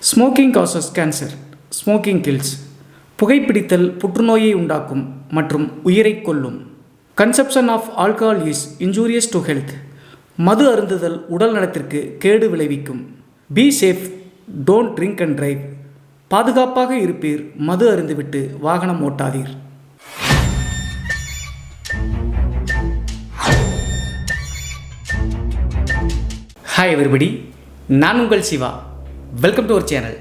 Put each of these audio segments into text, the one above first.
Smoking causes cancer, smoking kills. புகைப்பிடித்தல் புற்றுநோயை உண்டாக்கும் மற்றும் உயிரை கொல்லும். Consumption of alcohol is injurious to health. மது அருந்துதல் உடல் நலத்திற்கு கேடு விளைவிக்கும். Be safe, don't drink and drive. பாதுகாப்பாக இருப்பீர், மது அருந்துவிட்டு வாகனம் ஓட்டாதீர். ஹாய் எவ்ரிபடி, நான் உங்கள் Siva. Welcome to our channel.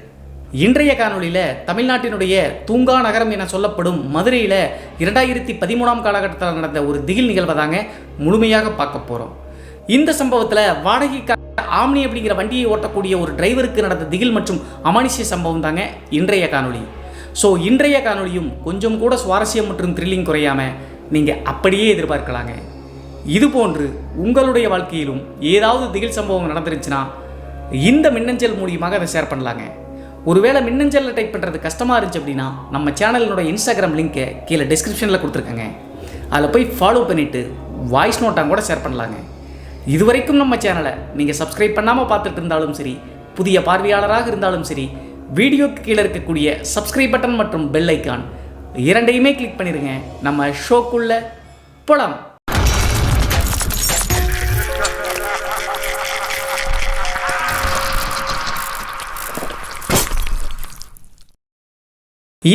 இன்றைய காணொலியில் தமிழ்நாட்டினுடைய தூங்கா நகரம் என சொல்லப்படும் மதுரையில் 2013 காலகட்டத்தில் நடந்த ஒரு திகில் நிகழ்வை தாங்க முழுமையாக பார்க்க போகிறோம். இந்த சம்பவத்தில் வாடகைக்காக ஆம்னி அப்படிங்கிற வண்டியை ஓட்டக்கூடிய ஒரு டிரைவருக்கு நடந்த திகில் மற்றும் அமானுஷ்ய சம்பவம் தாங்க இன்றைய காணொலி. ஸோ இன்றைய காணொலியும் கொஞ்சம் கூட சுவாரஸ்யம் மற்றும் த்ரில்லிங் குறையாமல் நீங்கள் அப்படியே எதிர்பார்க்கலாங்க. இதுபோன்று உங்களுடைய வாழ்க்கையிலும் ஏதாவது திகில் சம்பவம் நடந்துருந்துச்சுன்னா இந்த மின்னஞ்சல் மூலியமாக அதை ஷேர் பண்ணலாங்க. ஒருவேளை மின்னஞ்சலில் டைப் பண்ணுறது கஷ்டமாக இருந்துச்சு அப்படின்னா நம்ம சேனலினுடைய இன்ஸ்டாகிராம் லிங்க்கை கீழே டிஸ்கிரிப்ஷனில் கொடுத்துருக்கேங்க. அதில் போய் ஃபாலோ பண்ணிவிட்டு வாய்ஸ் நோட்டாக கூட ஷேர் பண்ணலாங்க. இதுவரைக்கும் நம்ம சேனலை நீங்கள் சப்ஸ்கிரைப் பண்ணாமல் பார்த்துட்டு இருந்தாலும் சரி, புதிய பார்வையாளராக இருந்தாலும் சரி, வீடியோக்கு கீழே இருக்கக்கூடிய சப்ஸ்கிரைப் பட்டன் மற்றும் பெல் ஐக்கான் இரண்டையுமே கிளிக் பண்ணிடுங்க. நம்ம ஷோக்குள்ளே போகலாம்.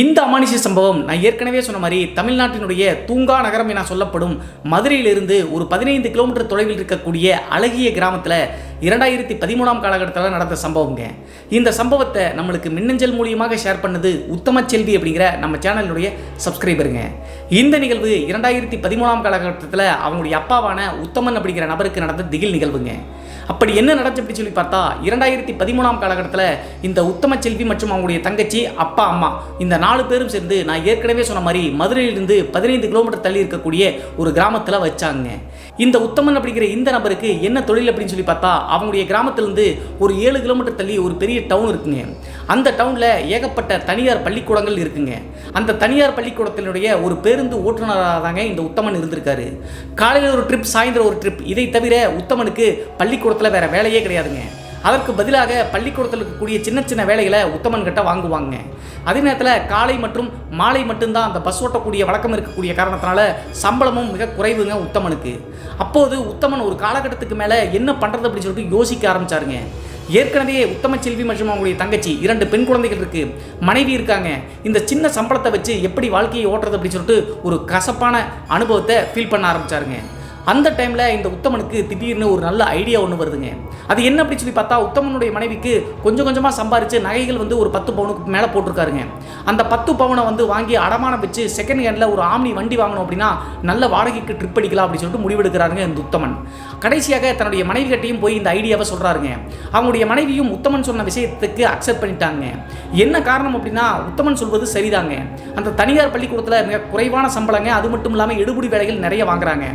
இந்த அமானுஷ்ய சம்பவம் நான் ஏற்கனவே சொன்ன மாதிரி தமிழ்நாட்டினுடைய தூங்கா நகரம் என சொல்லப்படும் மதுரையிலிருந்து ஒரு 15 கிலோமீட்டர் தொலைவில் இருக்கக்கூடிய அழகிய கிராமத்தில் 2013 காலகட்டத்தில் நடந்த சம்பவங்க. இந்த சம்பவத்தை நம்மளுக்கு மின்னஞ்சல் மூலியமாக ஷேர் பண்ணது உத்தமச்செல்வி அப்படிங்கிற நம்ம சேனலுடைய சப்ஸ்கிரைபருங்க. இந்த நிகழ்வு 2013 காலகட்டத்தில் அவங்களுடைய அப்பாவான உத்தமன் அப்படிங்கிற நபருக்கு நடந்த திகில் நிகழ்வுங்க. அப்படி என்ன நடந்துச்சு அப்படி சொல்லி பார்த்தா 2013 காலகட்டத்தில் இந்த உத்தமச்செல்வி மற்றும் அவங்களுடைய தங்கச்சி, அப்பா, அம்மா இந்த 4 பேரும் சேர்ந்து நான் ஏற்கனவே சொன்ன மாதிரி மதுரையிலிருந்து 15 கிலோமீட்டர் தள்ளி இருக்கக்கூடிய ஒரு கிராமத்தில் வச்சாங்க. இந்த உத்தமன் அப்படிங்கிற இந்த நபருக்கு என்ன தொழில் அப்படின்னு சொல்லி பார்த்தா அவங்களுடைய கிராமத்திலிருந்து ஒரு 7 கிலோமீட்டர் தள்ளி ஒரு பெரிய டவுன் இருக்குங்க. அந்த டவுனில் ஏகப்பட்ட தனியார் பள்ளிக்கூடங்கள் இருக்குங்க. அந்த தனியார் பள்ளிக்கூடத்தினுடைய ஒரு பேருந்து ஓட்டுநராக தாங்க இந்த உத்தமன் இருந்திருக்காரு. காலையில் ஒரு ட்ரிப், சாயந்தரம் ஒரு ட்ரிப். இதை தவிர உத்தமனுக்கு பள்ளிக்கூடத்தில் வேற வேலையே கிடையாதுங்க. அதற்கு பதிலாக பள்ளிக்கூடத்தில் இருக்கக்கூடிய சின்ன சின்ன வேலைகளை உத்தமன் கிட்ட வாங்குவாங்க. அதே நேரத்தில் காலை மற்றும் மாலை மட்டும்தான் அந்த பஸ் ஓட்டக்கூடிய வழக்கம் இருக்கக்கூடிய காரணத்தினால சம்பளமும் மிக குறைவுங்க உத்தமனுக்கு. அப்போது உத்தமன் ஒரு காலகட்டத்துக்கு மேலே என்ன பண்ணுறது அப்படின்னு சொல்லிட்டு யோசிக்க ஆரம்பிச்சாருங்க. ஏற்கனவே உத்தமச்செல்வி மற்றும் அவங்களுடைய தங்கச்சி 2 பெண் குழந்தைகள் இருக்கு, மனைவி இருக்காங்க. இந்த சின்ன சம்பளத்தை வச்சு எப்படி வாழ்க்கையை ஓட்டுறது அப்படின்னு சொல்லிட்டு ஒரு கசப்பான அனுபவத்தை ஃபீல் பண்ண ஆரம்பிச்சாருங்க. அந்த டைமில் இந்த உத்தமனுக்கு திடீர்னு ஒரு நல்ல ஐடியா ஒன்று வருதுங்க. அது என்ன அப்படின்னு சொல்லி பார்த்தா உத்தமனுடைய மனைவிக்கு கொஞ்சம் கொஞ்சமாக சம்பாரித்து நகைகள் ஒரு 10 பவுனுக்கு மேலே போட்டிருக்காருங்க. அந்த 10 பவுனை வாங்கி அடமானம் வச்சு செகண்ட் ஹேண்டில் ஒரு ஆம்னி வண்டி வாங்கணும் அப்படின்னா நல்ல வாடகைக்கு ட்ரிப் அடிக்கலாம் அப்படின்னு சொல்லிட்டு முடிவெடுக்கிறாருங்க இந்த உத்தமன். கடைசியாக தன்னுடைய மனைவி கிட்டையும் போய் இந்த ஐடியாவை சொல்கிறாருங்க. அவங்களுடைய மனைவியும் உத்தமன் சொன்ன விஷயத்துக்கு அக்செப்ட் பண்ணிட்டாங்க. என்ன காரணம் அப்படின்னா உத்தமன் சொல்வது சரிதாங்க. அந்த தனியார் பள்ளிக்கூடத்தில் மிக குறைவான சம்பளங்க, அது மட்டும் இல்லாமல் எடுபடி வேலைகள் நிறைய வாங்குறாங்க.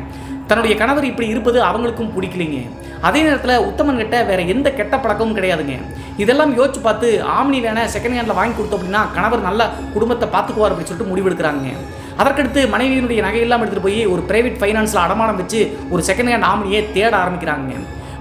தன்னுடைய கணவர் இப்படி இருப்பது அவங்களுக்கும் பிடிக்கலைங்க. அதே நேரத்தில் உத்தமன் கிட்ட வேற எந்த கெட்ட பழக்கமும் கிடையாதுங்க. இதெல்லாம் யோசிச்சு பார்த்து ஆம்னி வேணா செகண்ட் ஹேண்டில் வாங்கி கொடுத்தோம் அப்படின்னா கணவர் நல்ல குடும்பத்தை பார்த்துக்குவார் அப்படின்னு சொல்லிட்டு முடிவெடுக்கிறாங்க. அதற்கடுத்து மனைவியினுடைய நகையெல்லாம் எடுத்துகிட்டு போய் ஒரு பிரைவேட் ஃபைனான்ஸில் அடமானம் வச்சு ஒரு செகண்ட் ஹேண்ட் ஆம்னியை தேட ஆரம்பிக்கிறாங்க.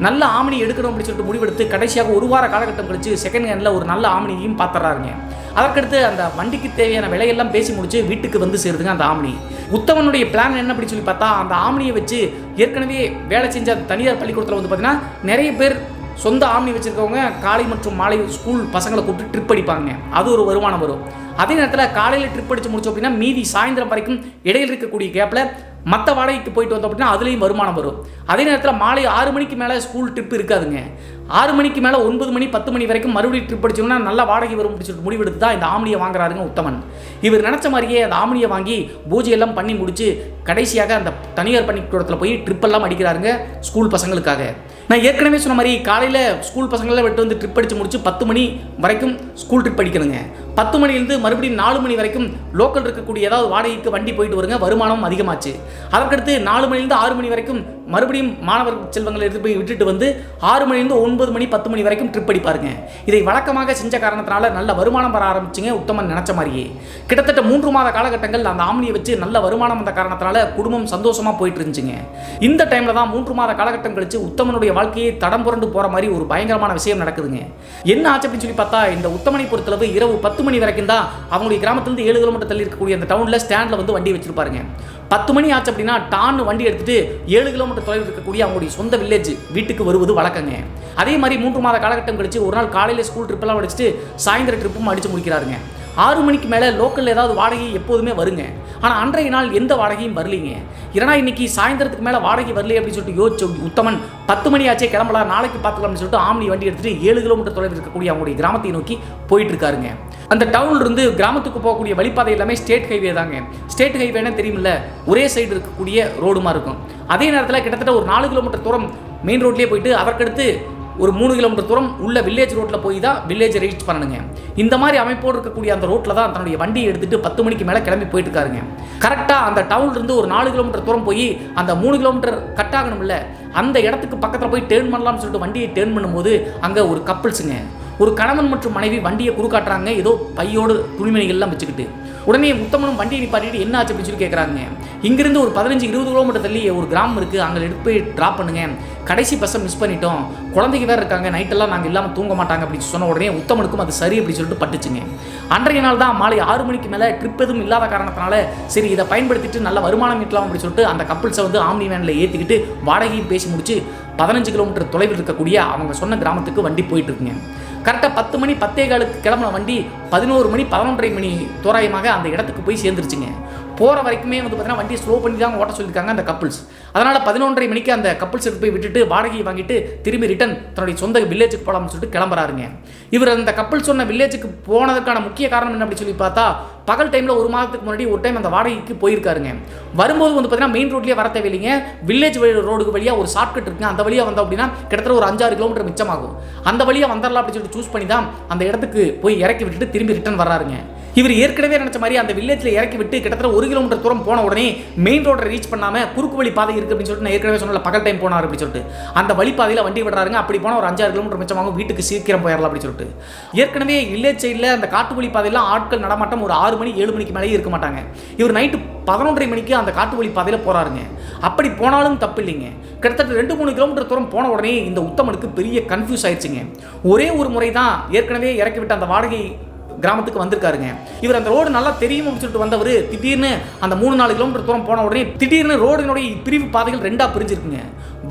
நல்ல ஆம்னி எடுக்கணும் அப்படின்னு சொல்லிட்டு முடிவெடுத்து கடைசியாக ஒரு வார காலகட்டம் கழிச்சு செகண்ட் ஹேண்டில் ஒரு நல்ல ஆம்னியையும் பார்த்துறாருங்க. அதற்கடுத்து அந்த வண்டிக்கு தேவையான விலையெல்லாம் பேசி முடிச்சு வீட்டுக்கு சேருதுங்க அந்த ஆம்னி. உத்தமனுடைய பிளான் என்ன அப்படின்னு சொல்லி பார்த்தா அந்த ஆம்னியை வச்சு ஏற்கனவே வேலை செஞ்ச அந்த தனியார் பள்ளிக்கூடத்தில் பார்த்தீங்கன்னா நிறைய பேர் சொந்த ஆம்னி வச்சுருக்கவங்க காலை மற்றும் மாலை ஸ்கூல் பசங்களை கூப்பிட்டு ட்ரிப் அடிப்பாங்க. அது ஒரு வருமானம் வரும். அதே நேரத்தில் காலையில் ட்ரிப் அடித்து முடிச்சோம் அப்படின்னா மீதி சாயந்தரம் வரைக்கும் இடையில் இருக்கக்கூடிய கேப்பில் மற்ற வாடகைக்கு போயிட்டு வந்தோம் அப்படின்னா அதுலேயும் வருமானம் வரும். அதே நேரத்தில் மாலை 6 மணிக்கு மேலே ஸ்கூல் ட்ரிப் இருக்காதுங்க. 6 மணிக்கு மேலே 9 மணி 10 மணி வரைக்கும் மறுபடியும் ட்ரிப் அடிச்சோம்னா நல்ல வாடகை வரும் அப்படின்னு சொல்லிட்டு முடிவெடுத்து தான் இந்த ஆம்னியை வாங்குறாருங்க உத்தமன். இவர் நினச்ச மாதிரியே அந்த ஆம்னியை வாங்கி பூஜையெல்லாம் பண்ணி முடிச்சு கடைசியாக அந்த தனியார் பள்ளிக்கூடத்தில் போய் ட்ரிப்பெல்லாம் அடிக்கிறாருங்க ஸ்கூல் பசங்களுக்காக. நான் ஏற்கனவே சொன்ன மாதிரி காலையில் ஸ்கூல் பசங்களெல்லாம் விட்டு ட்ரிப் அடித்து முடிச்சு 10 மணி வரைக்கும் ஸ்கூல் ட்ரிப் அடிக்கணுங்க. 10 மணிலிருந்து மறுபடியும் 4 மணி வரைக்கும் லோக்கல் இருக்கக்கூடிய ஏதாவது வாடகைக்கு வண்டி போயிட்டு வருங்க, வருமானம் அதிகமாச்சு. அதற்கடுத்து 4 மணிலிருந்து 6 மணி வரைக்கும் மறுபடியும் மாணவர் செல்வங்களை எடுத்து போய் விட்டுட்டு வந்து 6 மணிலிருந்து 9 மணி 10 மணி வரைக்கும் ட்ரிப் அடிப்பாருங்க. இதை வழக்கமாக செஞ்ச காரணத்தினால நல்ல வருமானம் வர ஆரம்பிச்சுங்க. உத்தமன் நினைச்ச மாதிரியே கிட்டத்தட்ட 3 மாத காலகட்டங்கள் அந்த ஆம்னியை வச்சு நல்ல வருமானம் வந்த காரணத்தினால குடும்பம் சந்தோஷமா போயிட்டு இருந்துச்சுங்க. இந்த டைம்ல தான் 3 மாத காலகட்டம் கழிச்சு உத்தமனுடைய வாழ்க்கையை தடம் புரண்டு போற மாதிரி ஒரு பயங்கரமான விஷயம் நடக்குதுங்க. என்ன ஆச்சு அப்படின்னு சொல்லி பார்த்தா, இந்த உத்தமனை பொறுத்தளவு இரவு 10 மணி வரைக்கும் தான் அவங்களுடைய கிராமத்திலிருந்து 7 கிலோமீட்டர் தள்ளி இருக்கக்கூடிய அந்த டவுன்ல ஸ்டாண்ட்ல வந்து வண்டி வச்சிருப்பாருங்க. 10 மணி ஆச்சு அப்படின்னா டான்னு வண்டி எடுத்துட்டு 7 கிலோமீட்டர் தொலைவில் இருக்கக்கூடிய அவங்களுடைய சொந்த வில்லேஜ் வீட்டுக்கு வருவது வழக்கங்க. அதே மாதிரி 3 மாத காலகட்டம் கழிச்சு ஒரு நாள் காலையில் ஸ்கூல் ட்ரிப்பெல்லாம் அடிச்சுட்டு சாயந்தர ட்ரிப்பும் அடிச்சு முடிக்கிறாருங்க. 6 மணிக்கு மேலே லோக்கலில் ஏதாவது வாடகை எப்போதுமே வருங்க. ஆனால் அன்றைய நாள் எந்த வாடகையும் வரலிங்க. ஏன்னா இன்னைக்கு சாயந்தரத்துக்கு மேலே வாடகை வரலையே அப்படின்னு சொல்லிட்டு யோசிச்சு உத்தமன் 10 மணி ஆச்சே கிளம்பலாம், நாளைக்கு பார்த்துக்கலாம்னு சொல்லிட்டு ஆம்னி வண்டி எடுத்துட்டு 7 கிலோமீட்டர் தொலைவில் இருக்கக்கூடிய அவங்களுடைய கிராமத்தை நோக்கி போயிட்டு இருக்காருங்க. அந்த டவுன்ல இருந்து கிராமத்துக்கு போகக்கூடிய வழிபாதை எல்லாமே ஸ்டேட் ஹைவே தாங்க. ஸ்டேட் ஹைவேனா தெரியுமில்ல, ஒரே சைடு இருக்கக்கூடிய ரோடுமா இருக்கும். அதே நேரத்தில் கிட்டத்தட்ட ஒரு 4 கிலோமீட்டர் தூரம் மெயின் ரோட்லேயே போயிட்டு அதற்கடுத்து ஒரு 3 கிலோமீட்டர் தூரம் உள்ள வில்லேஜ் ரோட்டில் போய் தான் வில்லேஜை ரீச் பண்ணணுங்க. இந்த மாதிரி அமைப்போடு இருக்கக்கூடிய அந்த ரோட்டில் தான் தன்னுடைய வண்டியை எடுத்துட்டு 10 மணிக்கு மேலே கிளம்பி போயிட்டு இருக்காருங்க. கரெக்டாக அந்த டவுன்லேருந்து ஒரு 4 கிலோமீட்டர் தூரம் போய் அந்த 3 கிலோமீட்டர் கட் ஆகணும்ல, அந்த இடத்துக்கு பக்கத்தில் போய் டேர்ன் பண்ணலாம்னு சொல்லிட்டு வண்டியை டேர்ன் பண்ணும்போது அங்கே ஒரு கப்பிள்ஸுங்க, ஒரு கணவன் மற்றும் மனைவி வண்டியை குறுக்காட்டுறாங்க, ஏதோ பையோடு துணிமணிகள்லாம் வச்சுக்கிட்டு. உடனே உத்தமனும் வண்டியை நிப்பாட்டிட்டு என்ன ஆச்சு அப்படின்னு சொல்லி கேட்குறாங்க. இங்கிருந்து ஒரு 15-20 கிலோமீட்டர் தள்ளி ஒரு கிராமம் இருக்குது, அங்கே எடுத்து போய் ட்ராப் பண்ணுங்க, கடைசி பஸ்ஸை மிஸ் பண்ணிட்டோம், குழந்தைக்கு வேறு இருக்காங்க, நைட்டெல்லாம் நாங்கள் இல்லாமல் தூங்க மாட்டாங்க அப்படின்னு சொன்ன உடனே உத்தமனுக்கும் அது சரி அப்படின்னு சொல்லிட்டு பட்டுச்சுங்க. அன்றைய நாள் தான் மாலை 6 மணிக்கு மேலே ட்ரிப் எதுவும் இல்லாத காரணத்தினால சரி இதை பயன்படுத்திட்டு நல்ல வருமானம் ஈட்டலாம் அப்படின்னு சொல்லிட்டு அந்த கப்பிள்ஸை வந்து ஆம்னி வேனில் ஏற்றிக்கிட்டு வாடகையும் பேசி முடிச்சு 15 கிலோமீட்டர் தொலைவில் இருக்கக்கூடிய அவங்க சொன்ன கிராமத்துக்கு வண்டி போயிட்டு இருக்குங்க. கரெக்டாக 10 மணி 10:15 கிளம்பின வண்டி 11 மணி 11:30 மணி தோராயமாக அந்த இடத்துக்கு போய் சேர்ந்துருச்சுங்க. போகிற வரைக்குமே வந்து பார்த்தீங்கன்னா வண்டியை ஸ்லோ பண்ணி தான் ஓட்ட சொல்லியிருக்காங்க அந்த கப்பிள்ஸ். அதனால் 11:30 மணிக்கு அந்த கப்பிள்ஸ் எடுத்து போய் விட்டுட்டு வாடகையை வாங்கிட்டு திரும்பி ரிட்டன் தன்னுடைய சொந்த வில்லேஜுக்கு போகலாம்னு சொல்லிட்டு கிளம்புறாருங்க. இவர் அந்த கப்பிள் சொன்ன வில்லேஜுக்கு போனதுக்கான முக்கிய காரணம் என்ன அப்படி சொல்லி பார்த்தா, பகல் டைமில் 1 மாதத்துக்கு முன்னாடி ஒரு டைம் அந்த வாடகைக்கு போயிருக்காருங்க. வரும்போது வந்து பார்த்தீங்கன்னா மெயின் ரோட்லேயே வர தேவையில்லைங்க, வில்லேஜ் ரோடுக்கு வழியாக ஒரு ஷார்ட்கட் இருக்குங்க, அந்த வழியாக வந்தோம் அப்படின்னா கிட்டத்தட்ட ஒரு 5-6 கிலோமீட்டர் மிச்சமாகும். அந்த வழியாக வந்துடலாம் அப்படின்னு சொல்லிட்டு சூஸ் பண்ணி தான் அந்த இடத்துக்கு போய் இறக்கி விட்டுட்டு திரும்பி ரிட்டன் வர்றாருங்க. இவர் ஏற்கனவே நினைச்ச மாதிரி அந்த வில்லேஜில் இறக்கி விட்டு கிட்டத்தட்ட 1 கிலோமீட்டர் தூரம் போன உடனே மெயின் ரோட்டை ரீச் பண்ணாமல் குறுக்கு வழி பாதை இருக்குது அப்படின்னு சொல்லிட்டு நான் ஏற்கனவே சொன்ன பகல் டைம் போனார் அப்படின்னு சொல்லிட்டு அந்த வழிபாதையில் வண்டி விடுறாருங்க. அப்படி போனால் ஒரு 5-6 கிலோமீட்டர் மிச்சமாகும், வீட்டுக்கு சீக்கிரம் போயிடலாம் அப்படின்னு சொல்லிட்டு. ஏற்கனவே வில்லேஜ் சைடில் அந்த காட்டு வழி பாதையெல்லாம் ஆட்கள் நடமாட்டம் ஒரு 6 மணி 7 மணிக்கு மேலேயே இருக்க மாட்டாங்க. இவர் நைட்டு 11:30 மணிக்கு அந்த காட்டு வழி பாதையில் போகிறாருங்க. அப்படி போனாலும் தப்பு இல்லைங்க. கிட்டத்தட்ட 2-3 கிலோமீட்டர் தூரம் போன உடனே இந்த உத்தமனுக்கு பெரிய கன்ஃபியூஸ் ஆயிடுச்சுங்க. ஒரே ஒரு முறை தான் ஏற்கனவே இறக்கி விட்டு அந்த வாடகை கிராமத்துக்கு வந்திருக்காருங்க. இவர் அந்த ரோடு நல்லா தெரியும் அப்படின்னு சொல்லிட்டு வந்தவர் திடீர்னு அந்த 3-4 கிலோமீட்டர் தூரம் போன உடனே திடீர்னு ரோடினுடைய பிரிவு பாதைகள் 2ஆக பிரிஞ்சிருக்குங்க.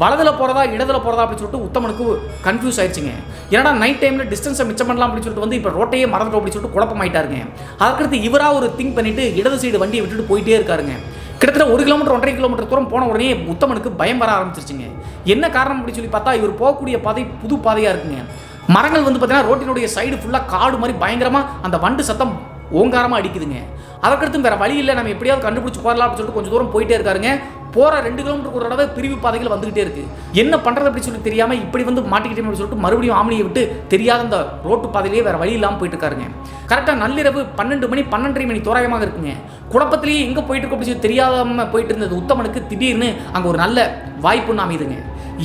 வலதுல போகிறதா இடத்துல போகிறதா அப்படின்னு சொல்லிட்டு உத்தமனுக்கு கன்ஃபியூஸ் ஆயிடுச்சுங்க. ஏன்னா நைட் டைமில் டிஸ்டன்ஸை மிச்சம் பண்ணலாம் அப்படின்னு சொல்லிட்டு வந்து இப்போ ரோட்டையே மறந்துட்டோம் அப்படின்னு சொல்லிட்டு குழப்பமாயிட்டாருங்க. அதற்கடுத்து இவராக ஒரு திங்க் பண்ணிட்டு இடது சைடு வண்டியை விட்டுட்டு போயிட்டே இருக்காருங்க. கிட்டத்தட்ட 1 கிலோமீட்டர் 1.5 கிலோமீட்டர் தூரம் போன உடனே உத்தமனுக்கு பயம் வர ஆரம்பிச்சிருச்சுங்க. என்ன காரணம் அப்படின்னு சொல்லி பார்த்தா, இவர் போகக்கூடிய பாதை புது பாதையாக இருக்குங்க. மரங்கள் வந்து பார்த்தீங்கன்னா ரோட்டினுடைய சைடு ஃபுல்லாக காடு மாதிரி பயங்கரமாக அந்த வண்டு சத்தம் ஓங்காரமாக அடிக்குதுங்க. அதற்கடுத்து வேறு வழி இல்லை, நம்ம எப்படியாவது கண்டுபிடிச்சி போகலாம் அப்படின்னு சொல்லிட்டு கொஞ்சம் தூரம் போயிட்டே இருக்காருங்க. போகிற 2 கிலோமீட்டருக்கு ஒரு தடவை பிரிவு பாதைகள் வந்துகிட்டே இருக்குது. என்ன பண்ணுறது அப்படின்னு சொல்லி தெரியாமல் இப்படி வந்து மாட்டிக்கிட்டே சொல்லிட்டு மறுபடியும் ஆம்னியை விட்டு தெரியாத அந்த ரோட்டு பாதையிலேயே வேறு வழி இல்லாமல் போயிட்டு இருக்காருங்க. கரெக்டாக நள்ளிரவு 12 மணி 12:30 மணி தோராயமாக இருக்குங்க. குழப்பத்திலேயே எங்கே போயிட்டு இருக்கோம் அப்படின்னு சொல்லி தெரியாமல் போயிட்டு இருந்தது உத்தமனுக்கு திடீர்னு அங்கே ஒரு நல்ல வாய்ப்புன்னு அமைதுங்க.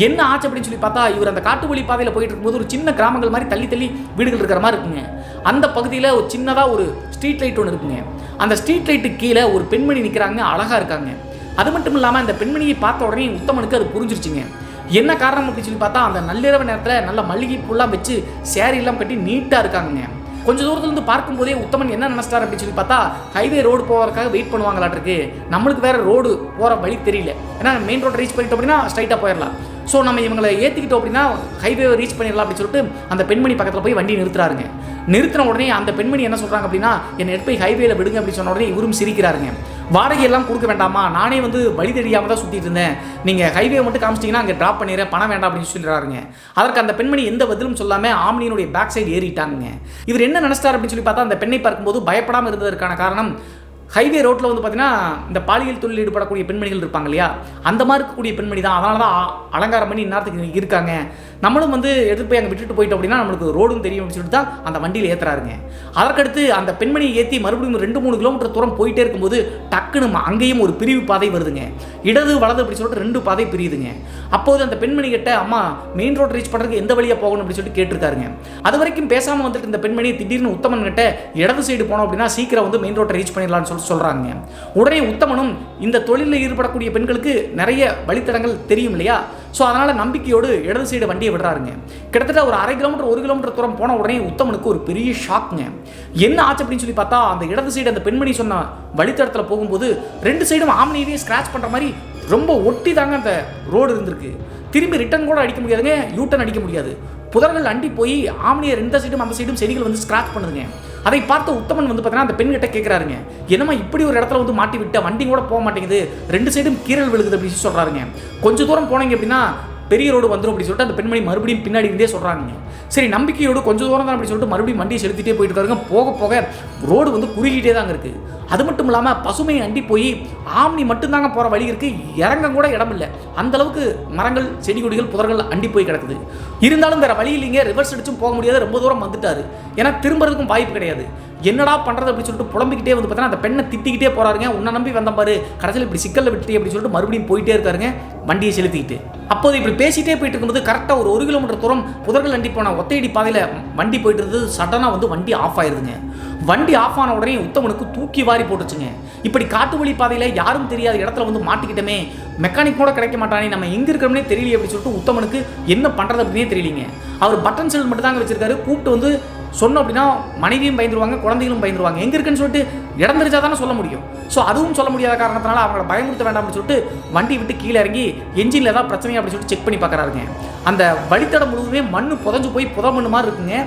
என்ன ஆச்சு அப்படின்னு சொல்லி பார்த்தா, இவர் அந்த காட்டு வழி பாதையில் போயிட்டு இருக்கும்போது ஒரு சின்ன கிராமங்கள் மாதிரி தள்ளி தள்ளி வீடுகள் இருக்கிற மாதிரி இருக்குங்க. அந்த பகுதியில் ஒரு சின்னதாக ஒரு ஸ்ட்ரீட் லைட் ஒன்று இருக்குங்க. அந்த ஸ்ட்ரீட் லைட்டுக்கு கீழே ஒரு பெண்மணி நிற்கிறாங்க, அழகாக இருக்காங்க. அது மட்டும் இல்லாமல் அந்த பெண்மணியை பார்த்த உடனே உத்தமனுக்கு அது புரிஞ்சிருச்சுங்க. என்ன காரணம் அப்படின்னு சொல்லி பார்த்தா, அந்த நள்ளிரவு நேரத்தில் நல்ல மல்லிகை பூலாம் வச்சு சேரி எல்லாம் கட்டி நீட்டாக இருக்காங்க. கொஞ்சம் தூரத்துலேருந்து பார்க்கும்போதே உத்தமன் என்ன நினைச்சிட்டார் அப்படின்னு சொல்லி பார்த்தா, ஹைவே ரோடு போகிறதுக்காக வெயிட் பண்ணுவாங்களாட்டிருக்கு, நம்மளுக்கு வேறு ரோடு போகிற வழி தெரியல, ஏன்னா மெயின் ரோடு ரீச் பண்ணிட்டோம் அப்படின்னா ஸ்ட்ரைட்டாக போயிடலாம், ஸோ நம்ம இவங்களை ஏற்றிக்கிட்டோம் அப்படின்னா ஹைவேவை ரீச் பண்ணிடலாம் அப்படின்னு சொல்லிட்டு அந்த பெண்மணி பக்கத்தில் போய் வண்டி நிறுத்துறாருங்க. நிறுத்தின உடனே அந்த பெண்மணி என்ன சொல்கிறாங்க அப்படின்னா, என்னை எடுத்து போய் ஹைவேல விடுங்க அப்படின்னு சொன்ன உடனே இவரும் சிரிக்கிறாருங்க. வாடகையெல்லாம் கொடுக்க வேண்டாமா, நானே வந்து வழி தெரியாமல் தான் சுற்றிட்டு இருந்தேன், நீங்கள் ஹைவே மட்டும் காமிச்சிட்டிங்கன்னா அங்கே ட்ராப் பண்ணிடுறேன், பணம் வேண்டாம் அப்படின்னு சொல்லிடுறாருங்க. அதற்கு அந்த பெண்மணி எந்த பதிலும் சொல்லாமல் ஆம்னியினுடைய பேக் சைடு ஏறிட்டாங்க. இவர் என்ன நினைச்சிட்டார் அப்படின்னு சொல்லி பார்த்தா, அந்த பெண்ணை பார்க்கும்போது பயப்படாமல் இருந்ததற்கான காரணம், ஹைவே ரோட்டில் வந்து பார்த்தீங்கன்னா இந்த பாலியல் தொழில் ஈடுபடக்கூடிய பெண்மணிகள் இருப்பாங்க இல்லையா, அந்த மாதிரி இருக்கக்கூடிய பெண்மணி தான். அதனால தான் அலங்காரம் பண்ணி இந்நேரத்துக்கு இருக்காங்க, நம்மளும் வந்து எடுத்து போய் அங்கே விட்டுட்டு போயிட்டோம் அப்படின்னா நம்மளுக்கு ரோடும் தெரியும் அப்படின்னு சொல்லிட்டு தான் அந்த வண்டியில் ஏற்றுறாருங்க. அதற்கடுத்து அந்த பெண்மணியை ஏற்றி மறுபடியும் 2-3 கிலோமீட்டர் தூரம் போயிட்டே இருக்கும்போது டக்குன்னு அங்கேயும் ஒரு பிரிவு பாதை வருதுங்க. இடது வலது அப்படி சொல்லிட்டு 2 பாதை பிரியுதுங்க. அப்போது அந்த பெண்மணி கிட்ட அம்மா மெயின் ரோட் ரீச் பண்ணுறதுக்கு எந்த வழியாக போகணும் அப்படின்னு சொல்லிட்டு கேட்டிருக்காருங்க. அது வரைக்கும் பேசாமல் வந்துட்டு இந்த பெண்மணி திடீர்னு உத்தமன் கிட்ட இடது சைடு போனோம் அப்படின்னா சீக்கிரம் வந்து மெயின் ரோட்டை ரீச் பண்ணிடலாம்னு சொல்கிறாங்க. உடனே உத்தமனும் இந்த தொழிலில் ஈடுபடக்கூடிய பெண்களுக்கு நிறைய வழித்தடங்கள் தெரியும் இல்லையா, ஸோ அதனால் நம்பிக்கையோடு இடது சைடு வண்டியை விடுறாருங்க. கிட்டத்தட்ட ஒரு 1/2 கிலோமீட்டர் 1 கிலோமீட்டர் தூரம் போன உடனே உத்தமனுக்கு ஒரு பெரிய ஷாக்குங்க. என்ன ஆச்சு அப்படின்னு சொல்லி பார்த்தா அந்த இடது சைடு அந்த பெண்மணி சொன்ன வழித்தடத்தில் போகும்போது 2 சைடும் ஆம்னியவே ஸ்க்ராட்ச் பண்ணுற மாதிரி ரொம்ப ஒட்டி தாங்க அந்த ரோடு இருந்திருக்கு. திரும்பி ரிட்டர்ன் கூட அடிக்க முடியாதுங்க, யூட்டர்ன் அடிக்க முடியாது. புதர்கள் அண்டி போய் ஆம்னியை 2 சைடும் அந்த சைடும் செடிகள் வந்து ஸ்க்ராட்ச் பண்ணுதுங்க. அதை பார்த்து உத்தமன் வந்து பார்த்தீங்கன்னா அந்த பெண்கிட்ட கேட்குறாருங்க, என்னமா இப்படி ஒரு இடத்துல வந்து மாட்டி விட்ட, வண்டி கூட போக மாட்டேங்குது, 2 சைடும் கீரல் விழுகுது அப்படின்னு சொல்கிறாருங்க. கொஞ்சம் தூரம் போனீங்க அப்படின்னா பெரிய ரோடு வந்துடும் அப்படி சொல்லிட்டு அந்த பெண்மணி மறுபடியும் பின்னாடி இருந்தே சொல்கிறாங்க. சரி நம்பிக்கையோடு கொஞ்சம் தூரம் தான் அப்படி சொல்லிட்டு மறுபடியும் வண்டியை செலுத்திட்டே போயிட்டு இருக்காருங்க. போக போக ரோடு வந்து குறுகிட்டே தாங்க இருக்குது. அது மட்டும் இல்லாமல் பசுமையை அண்டி போய் ஆம்னி மட்டும்தாங்க போகிற வழி இருக்குது, இறங்க கூட இடம் இல்லை. அந்தளவுக்கு மரங்கள் செடி கொடிகள் புதர்கள் அண்டி போய் கிடக்குது. இருந்தாலும் வேறு வழி இல்லைங்க, ரிவர்ஸ் அடிச்சும் போக முடியாது, ரொம்ப தூரம் வந்துட்டாரு. ஏன்னா திரும்புறதுக்கும் வாய்ப்பு கிடையாது. என்னடா பண்ணுறது அப்படின்னு சொல்லிட்டு புலம்பிக்கிட்டே வந்து பார்த்தீங்கன்னா அந்த பெண்ணை திட்டிக்கிட்டே போகிறாருங்க. உன்னை நம்பி வந்த பாரு, கடைசியில் இப்படி சிக்கலில் விட்டுட்டே அப்படின்னு சொல்லிட்டு மறுபடியும் போயிட்டே இருக்காருங்க வண்டியை செலுத்திக்கிட்டு. அப்போது இப்படி பேசிகிட்டே போயிட்டு இருக்கும்போது கரெக்டாக ஒரு 1 கிலோமீட்டர் தூரம் புதர்கள் அண்டி போன ஒத்தையடி பாதையில் வண்டி போயிட்டு இருந்தது. சடனாக வந்து வண்டி ஆஃப் ஆயிடுதுங்க. வண்டி ஆஃப் ஆன உடனே உத்தமனுக்கு தூக்கி வாரி போட்டுச்சுங்க. இப்படி காட்டு வழி பாதையில் யாரும் தெரியாத இடத்துல வந்து மாட்டிக்கிட்டமே, மெக்கானிக் கூட கிடைக்க மாட்டானே, நம்ம எங்கே இருக்கிறோம்னே தெரியல அப்படின்னு சொல்லிட்டு உத்தமனுக்கு என்ன பண்ணுறது அப்படின்னே தெரியலிங்க. அவர் பட்டன் செல் மட்டும் தாங்க வச்சிருக்காரு. கூப்பிட்டு வந்து சொன்னோம் அப்படின்னா மனைவியும் பயந்துருவாங்க, குழந்தைகளும் பயந்துருவாங்க. எங்கே இருக்குன்னு சொல்லிட்டு இடம் தெரிஞ்சா தானே சொல்ல முடியும். ஸோ அதுவும் சொல்ல முடியாத காரணத்தினால அவங்கள பயமுறுத்த வேண்டாம் அப்படின்னு சொல்லிட்டு வண்டி விட்டு கீழே இறங்கி என்ஜினில் ஏதாவது பிரச்சனை அப்படின்னு சொல்லிட்டு செக் பண்ணி பார்க்குறாருங்க. அந்த வழித்தடம் முழுவதுமே மண் புதஞ்சு போய் புத மண்ணு மாதிரி இருக்குங்க.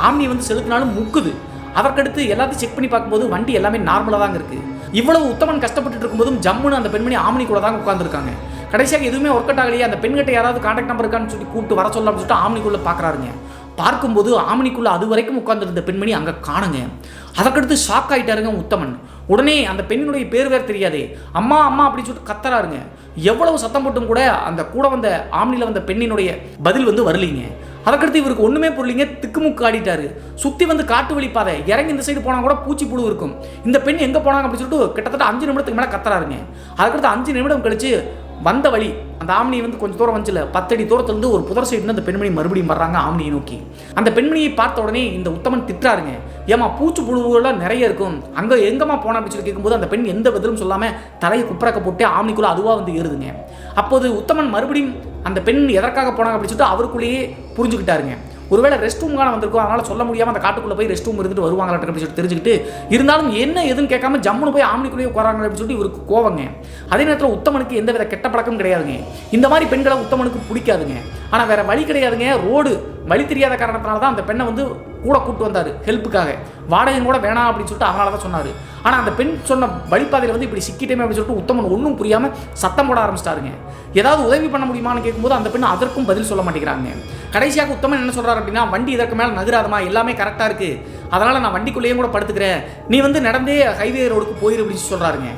ஆம்னி வந்து செலுத்தினாலும் முக்குது. அதற்கடுத்து எல்லாத்தையும் செக் பண்ணி பார்க்கும்போது வண்டி எல்லாமே நார்மலாக தாங்க இருக்குது. இவ்வளவு உத்தமன் கஷ்டப்பட்டு இருக்கும்போதும் ஜம்முன்னு அந்த பெண்மணி ஆம்னி கூட தாங்க உட்காந்துருக்காங்க. கடைசியாக எதுவுமே ஒர்க் அவுட் ஆகலையே, அந்த பெண்கிட்ட யாராவது கான்டாக்ட் நம்பர் இருக்கான்னு சொல்லி கூப்பிட்டு வர சொல்ல அப்படின்னு சொல்லிட்டு ஆம்னிக்குள்ளே பார்க்குறாருங்க. பார்க்கும்போது ஆம்னிக்குள்ளே அது வரைக்கும் உட்காந்துருந்த பெண்மணி அங்கே காணுங்க. அதற்கடுத்து ஷாக் ஆகிட்டாருங்க உத்தமன். உடனே அந்த பெண்ணினுடைய பேர் வேறு தெரியாது, அம்மா அம்மா அப்படின்னு சொல்லிட்டு கத்துறாருங்க. எவ்வளவு சத்தம் போட்டும் கூட அந்த கூட வந்த ஆம்னியில் வந்த பெண்ணினுடைய பதில் வந்து வரலிங்க. அதற்கடுத்து இவருக்கு ஒன்றுமே புரியலிங்க, திக்குமுக்கு ஆடிட்டாரு. சுற்றி வந்து காட்டு வழி பாதை, இறங்கி இந்த சைடு போனால் கூட பூச்சி புழு இருக்கும். இந்த பெண் எங்கே போனாங்க அப்படின்னு சொல்லிட்டு கிட்டத்தட்ட 5 நிமிடத்துக்கு மேலே கத்துறாருங்க. அதுக்கடுத்து 5 நிமிடம் கழிச்சு வந்த வழி அந்த ஆம்னி வந்து கொஞ்சம் தூரம் வந்துச்சுல, 10 அடி தூரத்துலேருந்து ஒரு புதர் சைடு அந்த பெண்மணி மறுபடியும் வர்றாங்க ஆம்னியை நோக்கி. அந்த பெண்மணியை பார்த்த உடனே இந்த உத்தமன் திட்டுறாருங்க, ஏமா பூச்சி புழுவுலாம் நிறைய இருக்கும், அங்கே எங்கம்மா போனா அப்படின்னு சொல்லி கேட்கும்போது அந்த பெண் எந்த பதிலும் சொல்லாமல் தலையை குப்புறக்க போட்டு ஆம்னிக்குள்ளே அதுவாக வந்து ஏறுதுங்க. அப்போது உத்தமன் மறுபடியும் அந்த பெண் எதற்காக போனாங்க அப்படின்னு சொல்லிட்டு அவருக்குள்ளேயே புரிஞ்சுக்கிட்டாருங்க. ஒருவேளை ரெஸ்ட் ரூம் காண வந்திருக்கும், அதனால் சொல்ல முடியாமல் அந்த காட்டுக்குள்ளே போய் ரெஸ்ட் ரூம் இருந்துட்டு வருவாங்களாட்டு அப்படின்னு சொல்லிட்டு தெரிஞ்சுக்கிட்டு இருந்தாலும் என்ன எதுன்னு கேட்காம ஜம்முன்னு போய் ஆம்னிக்குள்ளேயே உட்காராங்க அப்படின்னு சொல்லிட்டு இவருக்கு கோவங்க. அதே நேரத்தில் உத்தமனுக்கு எந்த வித கெட்ட பழக்கம் கிடையாதுங்க. இந்த மாதிரி பெண்களை உத்தமனுக்கு பிடிக்காதுங்க. ஆனால் வேற வழி கிடையாதுங்க. ரோடு வழி தெரியாத காரணத்தினால தான் அந்த பெண்ணை வந்து கூட கூப்பிட்டு வந்தார் ஹெல்ப்புக்காக. வாடகையும் கூட வேணாம் அப்படின்னு சொல்லிட்டு அதனால தான் சொன்னார். ஆனால் அந்த பெண் சொன்ன வழிபாதையில் வந்து இப்படி சிக்கிட்டேமே அப்படின்னு சொல்லிட்டு உத்தமன் ஒன்றும் புரியாமல் சத்தம் போட ஆரம்பிச்சிட்டாருங்க. ஏதாவது உதவி பண்ண முடியுமான்னு கேட்கும்போது அந்த பெண் அதற்கும் பதில் சொல்ல மாட்டேங்கிறாங்க. கடைசியாக உத்தமன் என்ன சொல்கிறார் அப்படின்னா, வண்டி இதற்கு மேலே நகராதமா, எல்லாமே கரெக்டாக இருக்குது, அதனால் நான் வண்டிக்குள்ளேயே கூட படுத்துக்கிறேன், நீ வந்து நடந்தே ஹைவே ரோடுக்கு போயிரு அப்படின்னு சொல்கிறாருங்க.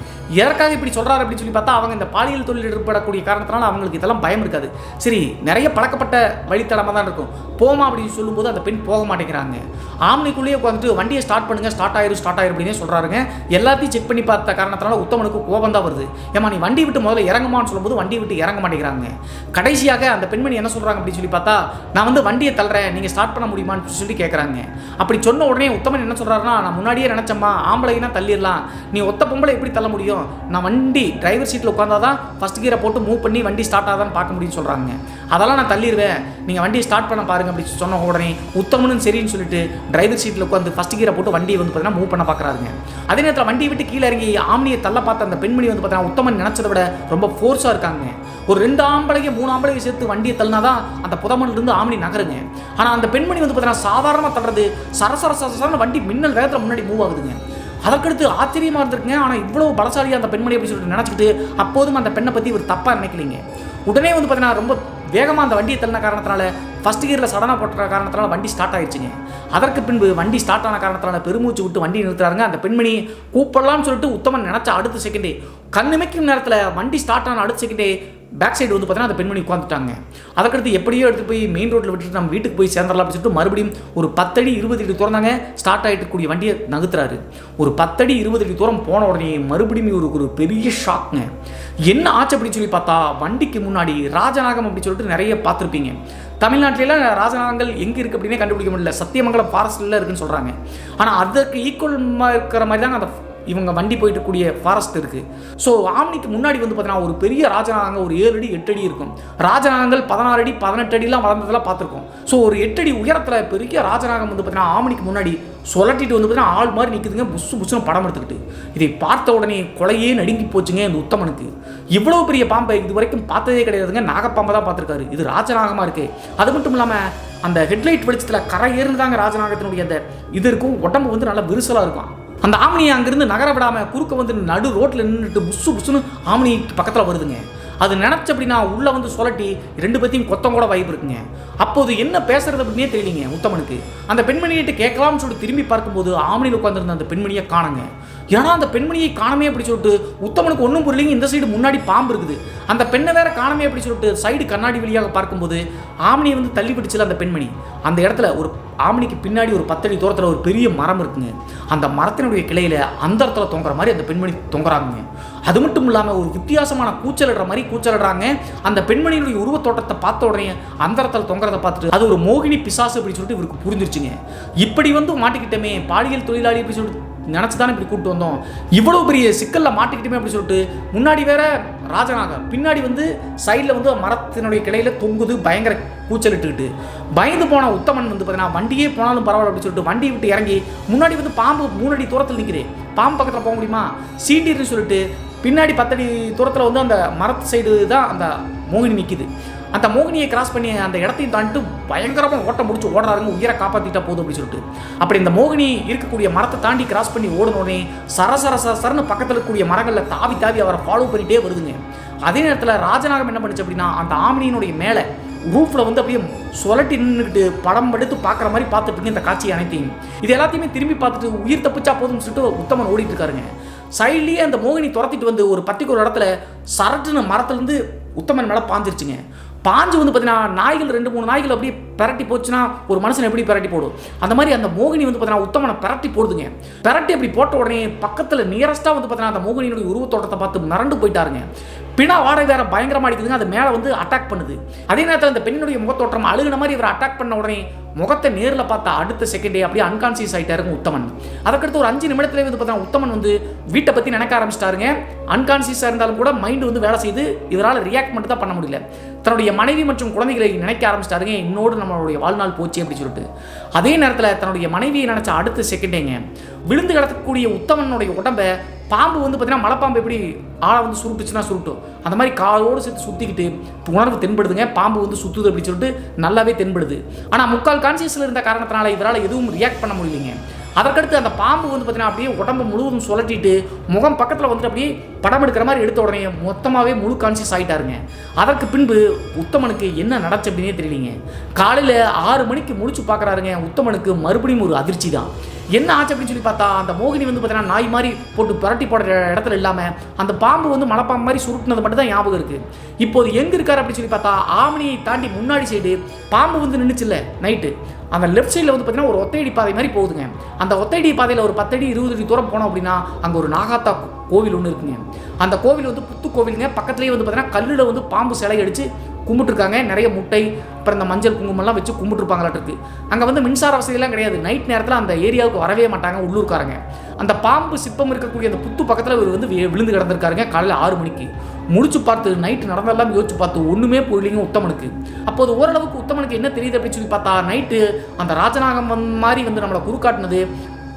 எதற்காக இப்படி சொல்கிறாரு அப்படின்னு சொல்லி பார்த்தா அவங்க இந்த பாலியல் தொழில் ஈடுபடக்கூடிய காரணத்தினால அவங்களுக்கு இதெல்லாம் பயம் இருக்காது. சரி நிறைய பழக்கப்பட்ட வழித்தடமாக தான் இருக்கும், போமா அப்படின்னு சொல்லும்போது அந்த பெண் போக மாட்டேங்கிறாங்க. ஆம்னிக்குள்ளேயே உட்காந்துட்டு வண்டியை ஸ்டார்ட் பண்ணுங்க, ஸ்டார்ட் ஆயிரும் அப்படின்னே சொல்கிறாருங்க. எல்லாத்தையும் செக் பண்ணி பார்த்த காரணத்தினால உத்தமனுக்கு கோபம் தான் வருது. ஏமா நீ வண்டி விட்டு முதல்ல இறங்குமான்னு சொல்லும்போது வண்டி விட்டு இறங்க மாட்டேங்கிறாங்க. கடைசியாக அந்த பெண்மணி என்ன சொல்கிறாங்க அப்படின்னு சொல்லி பார்த்தா, நான் வந்து வண்டியை தள்ளுறேன், நீங்கள் ஸ்டார்ட் பண்ண முடியுமான்னு சொல்லி கேட்குறாங்க. அப்படி சொன்ன உடனே உத்தமன் என்ன சொல்கிறாருன்னா, நான் முன்னாடியே நினச்சம்மா ஆம்பளைனா தள்ளிடலாம், நீ ஒத்த பொம்பளை எப்படி தள்ள முடியும், நான் வண்டி டிரைவர் சீட்டில் உட்காந்தாதான் ஃபர்ஸ்ட் கியரை போட்டு மூவ் பண்ணி வண்டி ஸ்டார்ட் ஆகாதான்னு பார்க்க முடியும்னு சொல்கிறாங்க. அதெல்லாம் நான் தள்ளிடுவேன், நீங்கள் வண்டியை ஸ்டார்ட் பண்ண பாருங்க அப்படின்னு சொன்ன உடனே உத்தமனும் சரின்னு சொல்லிட்டு டிரைவர் சீட்டில் உட்காந்து ஃபர்ஸ்ட் கியரை போட்டு வண்டியை வந்து பார்த்தீங்கன்னா மூவ் பண்ண பார்க்குறாங்க. அதே நேரத்தில் வண்டியை விட்டு கீழே இறங்கி ஆம்னியை தள்ள பார்த்த அந்த பெண்மணி வந்து பார்த்தீங்கன்னா உத்தமன் நினச்சதை விட ரொம்ப ஃபோர்ஸாக இருக்காங்க. ஒரு 2 ஆம்பளைங்க 3 ஆம்பளைங்க சேர்த்து வண்டியை தள்ளினாதான் அந்த புதமன்லேருந்து ஆம்னி நகருங்க. ஆனால் அந்த பெண்மணி வந்து பார்த்தீங்கன்னா சாதாரணமாக தள்ளுறது சரசர வண்டி மின்னல் வேகத்தில் முன்னாடி மூவ் ஆகுதுங்க. அதற்கடுத்து ஆச்சரியமாக இருந்திருக்குங்க. ஆனால் இவ்வளோ பலசாலியாக அந்த பெண்மணி அப்படின்னு சொல்லிட்டு நினச்சிக்கிட்டு அப்போதும் அந்த பெண்ணை பற்றி ஒரு தப்பாக நினைக்கலிங்க. உடனே வந்து பார்த்தீங்கன்னா ரொம்ப வேகமாக அந்த வண்டியை தள்ளின காரணத்தினால ஃபர்ஸ்ட் கியரில் சடனாக போட்ட காரணத்தினால வண்டி ஸ்டார்ட் ஆயிடுச்சுங்க. அதற்கு பின்பு வண்டி ஸ்டார்ட் ஆன காரணத்தினால பெருமூச்சு விட்டு வண்டி நிறுத்துறாருங்க. அந்த பெண்மணி கூப்பிடலாம்னு சொல்லிட்டு உத்தமன் நினச்ச அடுத்த செகண்டே கண்ணுமைக்கும் நேரத்தில் வண்டி ஸ்டார்ட் ஆன அடுத்த செகண்டே பேக் சைடு வந்து பார்த்தீங்கன்னா அந்த பெண்மணி உட்காந்துட்டாங்க. அதுக்கடுத்து எப்படியோ எடுத்து போய் மெயின் ரோட்டில் விட்டுட்டு நம்ம வீட்டுக்கு போய் சேர்ந்துடலாம் அப்படின்னு சொல்லிட்டு மறுபடியும் ஒரு 10 அடி 20 அடி தூரம் தாங்க ஸ்டார்ட் ஆகிட்டு கூடிய வண்டியை நகர்த்துறாரு. ஒரு 10 அடி 20 அடி தூரம் போன உடனே மறுபடியும் ஒரு பெரிய ஷாக்ங்க. என்ன ஆச்சு அப்படின்னு சொல்லி பார்த்தா வண்டிக்கு முன்னாடி ராஜநாகம் அப்படின்னு சொல்லிட்டு நிறைய பார்த்துருப்பீங்க. தமிழ்நாட்டிலாம் ராஜநாகங்கள் எங்கே இருக்குது அப்படின்னே கண்டுபிடிக்க முடியல. சத்தியமங்கலம் ஃபாரஸ்ட்டில் இருக்குன்னு சொல்கிறாங்க. ஆனால் அதற்கு ஈக்குவல் இருக்கிற மாதிரி தாங்க அந்த இவங்க வண்டி போயிட்டு கூடிய ஃபாரஸ்ட் இருக்குது. ஸோ ஆம்னிக்கு முன்னாடி வந்து பார்த்தீங்கன்னா ஒரு பெரிய ராஜநாகங்கள் ஒரு 7 அடி 8 அடி இருக்கும். ராஜநாகங்கள் 16 அடி 18 அடிலாம் வளர்ந்ததெல்லாம் பார்த்துருக்கோம். ஸோ ஒரு 8 அடி உயரத்தில் பெரிய ராஜநாகம் வந்து பார்த்தீங்கன்னா ஆம்னிக்கு முன்னாடி சொல்லட்டிட்டு வந்து பார்த்தீங்கன்னா ஆள் மாதிரி நிற்குதுங்க, புஷு புஷுன்னு படம் எடுத்துக்கிட்டு. இதை பார்த்த உடனே கொலையே நடுங்கி போச்சுங்க இந்த உத்தமனுக்கு. இவ்வளோ பெரிய பாம்பை இது வரைக்கும் பார்த்ததே கிடையாதுங்க. நாகப்பாம்பை தான் பார்த்துருக்காரு. இது ராஜநாகமாக இருக்குது. அது மட்டும் இல்லாமல் அந்த ஹெட்லைட் வெளிச்சத்தில் கரை ஏறுந்தாங்க ராஜநாகத்தினுடைய அந்த இது இருக்கும். உடம்பு வந்து நல்லா விரிசலாக இருக்கும். அந்த ஆம்னியை அங்கிருந்து நகர விடாமல் குறுக்க வந்து நடு ரோட்டில் நின்றுட்டு புஷு புஷுன்னு ஆம்னி பக்கத்தில் வருதுங்க. அது நினச்ச அப்படின்னா உள்ளே வந்து சொல்லட்டி 2 பேத்தையும் கொத்தம் கூட வாய்ப்பு இருக்குங்க. அப்போது என்ன பேசுறது அப்படின்னே தெரியலிங்க உத்தமனுக்கு. அந்த பெண்மணியிட்ட கேட்கலாம்னு சொல்லிட்டு திரும்பி பார்க்கும்போது ஆம்னியில் உட்காந்துருந்த அந்த பெண்மணியை காணுங்க. ஏன்னா அந்த பெண்மணியை காணமே அப்படி சொல்லிட்டு உத்தமனுக்கு ஒன்றும் புரியலைங்க. இந்த சைடு முன்னாடி பாம்பு இருக்குது, அந்த பெண்ணை வேற காணமே அப்படி சொல்லிட்டு சைடு கண்ணாடி வழியாக பார்க்கும்போது ஆம்னியை வந்து தள்ளி பிடிச்சல அந்த பெண்மணி. அந்த இடத்துல ஒரு ஆம்னிக்கு பின்னாடி ஒரு 10 அடி தூரத்தில் ஒரு பெரிய மரம் இருக்குங்க. அந்த மரத்தினுடைய கிளையில் அந்த இடத்துல தொங்குற மாதிரி அந்த பெண்மணி தொங்குறாங்க. அது மட்டும் இல்லாமல் ஒரு வித்தியாசமான கூச்சலிடுற மாதிரி கூச்சலிடுறாங்க. அந்த பெண்மணியினுடைய உருவத்தோட்டத்தை பார்த்த உடனே அந்த இடத்துல தொங்குறதை பார்த்துட்டு அது ஒரு மோகினி பிசாசு அப்படின்னு சொல்லிட்டு இவருக்கு புரிஞ்சிருச்சுங்க. இப்படி வந்து மாட்டிக்கிட்டமே பாலியல் தொழிலாளி அப்படின்னு சொல்லிட்டு நினச்சி தானே இப்படி கூப்பிட்டு வந்தோம். இவ்வளோ பெரிய சிக்கலில் மாட்டிக்கிட்டுமே அப்படின்னு சொல்லிட்டு முன்னாடி வேற ராஜநாகம் பின்னாடி வந்து சைடில் வந்து மரத்தினுடைய கிளையில் தொங்குது பயங்கர கூச்சலிட்டுக்கிட்டு. பயந்து போன உத்தமன் வந்து பார்த்தீங்கன்னா வண்டியே போனாலும் பரவாயில்ல அப்படின்னு சொல்லிட்டு வண்டியை விட்டு இறங்கி முன்னாடி வந்து பாம்பு 3 அடி தூரத்தில் நிற்கிறேன். பாம்பு பக்கத்தில் போக முடியுமா சீண்டின்னு சொல்லிட்டு பின்னாடி 10 அடி தூரத்தில் வந்து அந்த மரத்து சைடு தான் அந்த மோகினி நிற்கிது. அந்த மோகினியை கிராஸ் பண்ணி அந்த இடத்தையும் தாண்டிட்டு பயங்கரமாக ஓட்டம் முடிச்சு ஓடுறாருங்க, உயிரை காப்பாற்றிட்டா போதும் அப்படின்னு சொல்லிட்டு. அப்படி இந்த மோகினி இருக்கக்கூடிய மரத்தை தாண்டி கிராஸ் பண்ணி ஓடனோடனே சரசரன்னு பக்கத்தில் இருக்கக்கூடிய மரங்களில் தாவி தாவி அவரை ஃபாலோ பண்ணிகிட்டே வருதுங்க. அதே நேரத்தில் ராஜநாகம் என்ன பண்ணுச்சு அப்படின்னா அந்த ஆம்னியினுடைய மேலே ரூஃபில் வந்து அப்படியே சுழட்டி நின்றுக்கிட்டு படம் எடுத்து பார்க்குற மாதிரி பார்த்துட்டு இந்த காட்சி அனைத்தையும் இது எல்லாத்தையுமே திரும்பி பார்த்துட்டு உயிர் தப்பிச்சா போதும்னு சொல்லிட்டு உத்தமன் ஓடிட்டு இருக்காருங்க. சைட்லேயே அந்த மோகினி துரத்திட்டு வந்து ஒரு பர்டிகுலர் இடத்துல சரட்டுன்னு மரத்துலேருந்து உத்தமன் மேலே பாஞ்சிருச்சுங்க. பாஞ்சு வந்து பார்த்தீங்கன்னா நாய்கள் 2-3 நாய்கள் அப்படியே பரட்டி போச்சுன்னா ஒரு மனுஷன் எப்படி பரட்டி போடும் அந்த மாதிரி அந்த மோகினி வந்து பார்த்தீங்கன்னா உத்தமனை பரட்டி போடுதுங்க. பரட்டி அப்படி போட்ட உடனே பக்கத்தில் நியரஸ்ட்டாக வந்து பார்த்தீங்கன்னா அந்த மோகினியுடைய உருவத்தோட்டத்தை பார்த்து மிரண்டு போயிட்டாருங்க. பின்னா வாடகை வேற பயங்கரமாக அடிக்குதுங்க. அது மேலே வந்து அட்டாக் பண்ணுது. அதே நேரத்தில் அந்த பெண்ணுடைய முகத்தோற்றம் அழுகின மாதிரி இவர் அட்டாக் பண்ண உடனே முகத்தை நேரில் பார்த்தா அடுத்த செகண்டே அப்படியே அன்கான்சியஸ் ஆகிட்டாருங்க உத்தமன். அதுக்கடுத்து ஒரு 5 நிமிடத்துல வந்து பார்த்தீங்கன்னா உத்தமன் வந்து வீட்டை பற்றி நினைக்க ஆரம்பிச்சிட்டாருங்க. அன்கான்சியஸாக இருந்தாலும் கூட மைண்டு வந்து வேலை செய்து இவரால் ரியாக்ட் மட்டும் தான் பண்ண முடியல. தன்னுடைய மனைவி மற்றும் குழந்தைகளை நினைக்க ஆரம்பிச்சிட்டாருங்க. இன்னோடு நம்மளுடைய வாழ்நாள் போச்சு அப்படின்னு சொல்லிட்டு. அதே நேரத்தில் தன்னுடைய மனைவியை நினைச்ச அடுத்த செகண்டேங்க விழுந்து கிடக்கக்கூடிய உத்தமனுடைய உடம்பை பாம்பு வந்து பார்த்தீங்கன்னா மலைப்பாம்பு எப்படி ஆளை வந்து சுருட்டுச்சுன்னா சுருட்டும் அந்த மாதிரி காலோடு சேர்த்து சுற்றிக்கிட்டு உணர்வு தென்படுதுங்க. பாம்பு வந்து சுற்றுது அப்படின்னு சொல்லிட்டு நல்லாவே தென்படுது. ஆனால் முக்கால் கான்சியஸில் இருந்த காரணத்தினால இவரால் எதுவும் ரியாக்ட் பண்ண முடியலைங்க. அதற்கடுத்து அந்த பாம்பு வந்து பார்த்தீங்கன்னா அப்படியே உடம்பு முழுவதும் சுழட்டிட்டு முகம் பக்கத்தில் வந்துட்டு அப்படியே படம் எடுக்கிற மாதிரி எடுத்த உடனே மொத்தமாகவே முழு கான்சியஸ் ஆகிட்டாருங்க. அதற்கு பின்பு உத்தமனுக்கு என்ன நடச்சு அப்படின்னே தெரியலிங்க. காலையில் 6 மணிக்கு முடிச்சு பார்க்குறாருங்க. உத்தமனுக்கு மறுபடியும் ஒரு அதிர்ச்சி தான். என்ன ஆச்சு அப்படின்னு சொல்லி பார்த்தா அந்த மோகினி வந்து பார்த்தீங்கன்னா நாய் மாதிரி போட்டு பரட்டி போடுற இடத்துல இல்லாமல் அந்த பாம்பு வந்து மலைப்பாம்பு மாதிரி சுருட்டினது மட்டும் தான் ஞாபகம் இருக்குது. இப்போது எங்கே இருக்காரு அப்படின்னு சொல்லி பார்த்தா ஆம்னியை தாண்டி முன்னாடி சைடு பாம்பு வந்து நின்றுச்சுல்ல நைட்டு அந்த லெஃப்ட் சைடில் வந்து பார்த்தீங்கன்னா ஒரு ஒத்தையடி பாதை மாதிரி போகுதுங்க. அந்த ஒத்தையடி பாதையில் ஒரு 10 அடி 20 அடி தூரம் போனோம் அப்படின்னா அங்கே ஒரு நாகாத்தா கோவில் ஒன்று இருக்குங்க. அந்த கோவில் வந்து புத்து கோவிலுங்க. பக்கத்துலேயே வந்து பார்த்தீங்கன்னா கல்லில் வந்து பாம்பு சிலை அடித்து கும்பிட்டுருக்காங்க. நிறைய முட்டை அப்புறம் இந்த மஞ்சள் குங்குமம்லாம் வச்சு கும்பிட்டுருப்பாங்களாட்டுருக்கு. அங்கே வந்து மின்சார வசதியெல்லாம் கிடையாது. நைட் நேரத்தில் அந்த ஏரியாவுக்கு வரவே மாட்டாங்க உள்ளூர்காரங்க. அந்த பாம்பு சிற்பம் இருக்கக்கூடிய அந்த புத்து பக்கத்தில் இவர் வந்து விழுந்து கிடந்திருக்காருங்க. காலையில் 6 மணிக்கு முடிச்சு பார்த்து நைட்டு நடந்தெல்லாம் யோசிச்சு பார்த்து ஒன்றுமே போயில்லைங்க உத்தமனுக்கு. அப்போது ஓரளவுக்கு உத்தமனுக்கு என்ன தெரியுது அப்படின்னு சொல்லி பார்த்தா நைட்டு அந்த ராஜநாகம் மாதிரி வந்து நம்மளை குறுக்காட்டினது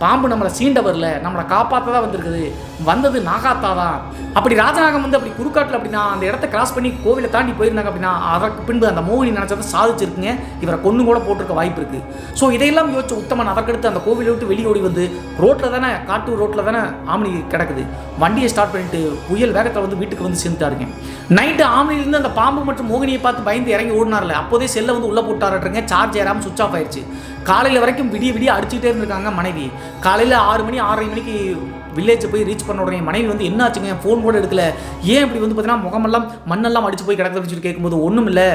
பாம்பு நம்மளை சீண்ட வரல, நம்மளை காப்பாற்ற தான் வந்திருக்குது, வந்தது நாகாத்தா தான். அப்படி ராஜநாகம் வந்து அப்படி குறுக்காட்டில் அப்படின்னா அந்த இடத்த கிராஸ் பண்ணி கோவிலை தாண்டி போயிருந்தாங்க அப்படின்னா அதற்கு பின்பு அந்த மோகினி நினச்சதை சாதிச்சிருக்குங்க. இவரை கொண்டு கூட போட்டிருக்க வாய்ப்பு இருக்குது. ஸோ இதையெல்லாம் யோசிச்ச உத்தமன் அதற்கடுத்து அந்த கோவிலை விட்டு வெளியோடி வந்து ரோட்டில் தானே காட்டூர் ரோட்டில் தானே ஆம்னி கிடக்குது, வண்டியை ஸ்டார்ட் பண்ணிட்டு புயல் வேகத்தில் வந்து வீட்டுக்கு வந்து சேர்ந்துட்டாருங்க. நைட்டு ஆம்னிலேருந்து அந்த பாம்பு மற்றும் மோகினியை பார்த்து பயந்து இறங்கி ஓடினார்ல அப்போதே செல்லை வந்து உள்ளே போட்டாருங்க. சார்ஜ் ஏறாமல் சுவிச் ஆஃப் ஆயிடுச்சு. காலையில் வரைக்கும் விடிய அடிச்சுக்கிட்டே இருந்திருக்காங்க மனைவி. காலையில் 6 மணி 6:30 மணிக்கு வில்லேஜை போய் ரீச் பண்ண உடனே மனைவி வந்து என்ன ஆச்சுங்க, ஃபோன் கூட எடுக்கல, ஏன் இப்படி வந்து பார்த்தீங்கன்னா முகமெல்லாம் மண்ணெல்லாம் அடிச்சு போய் கிடக்குது அப்படின்னு சொல்லி கேட்கும்போது ஒன்றும் இல்லை,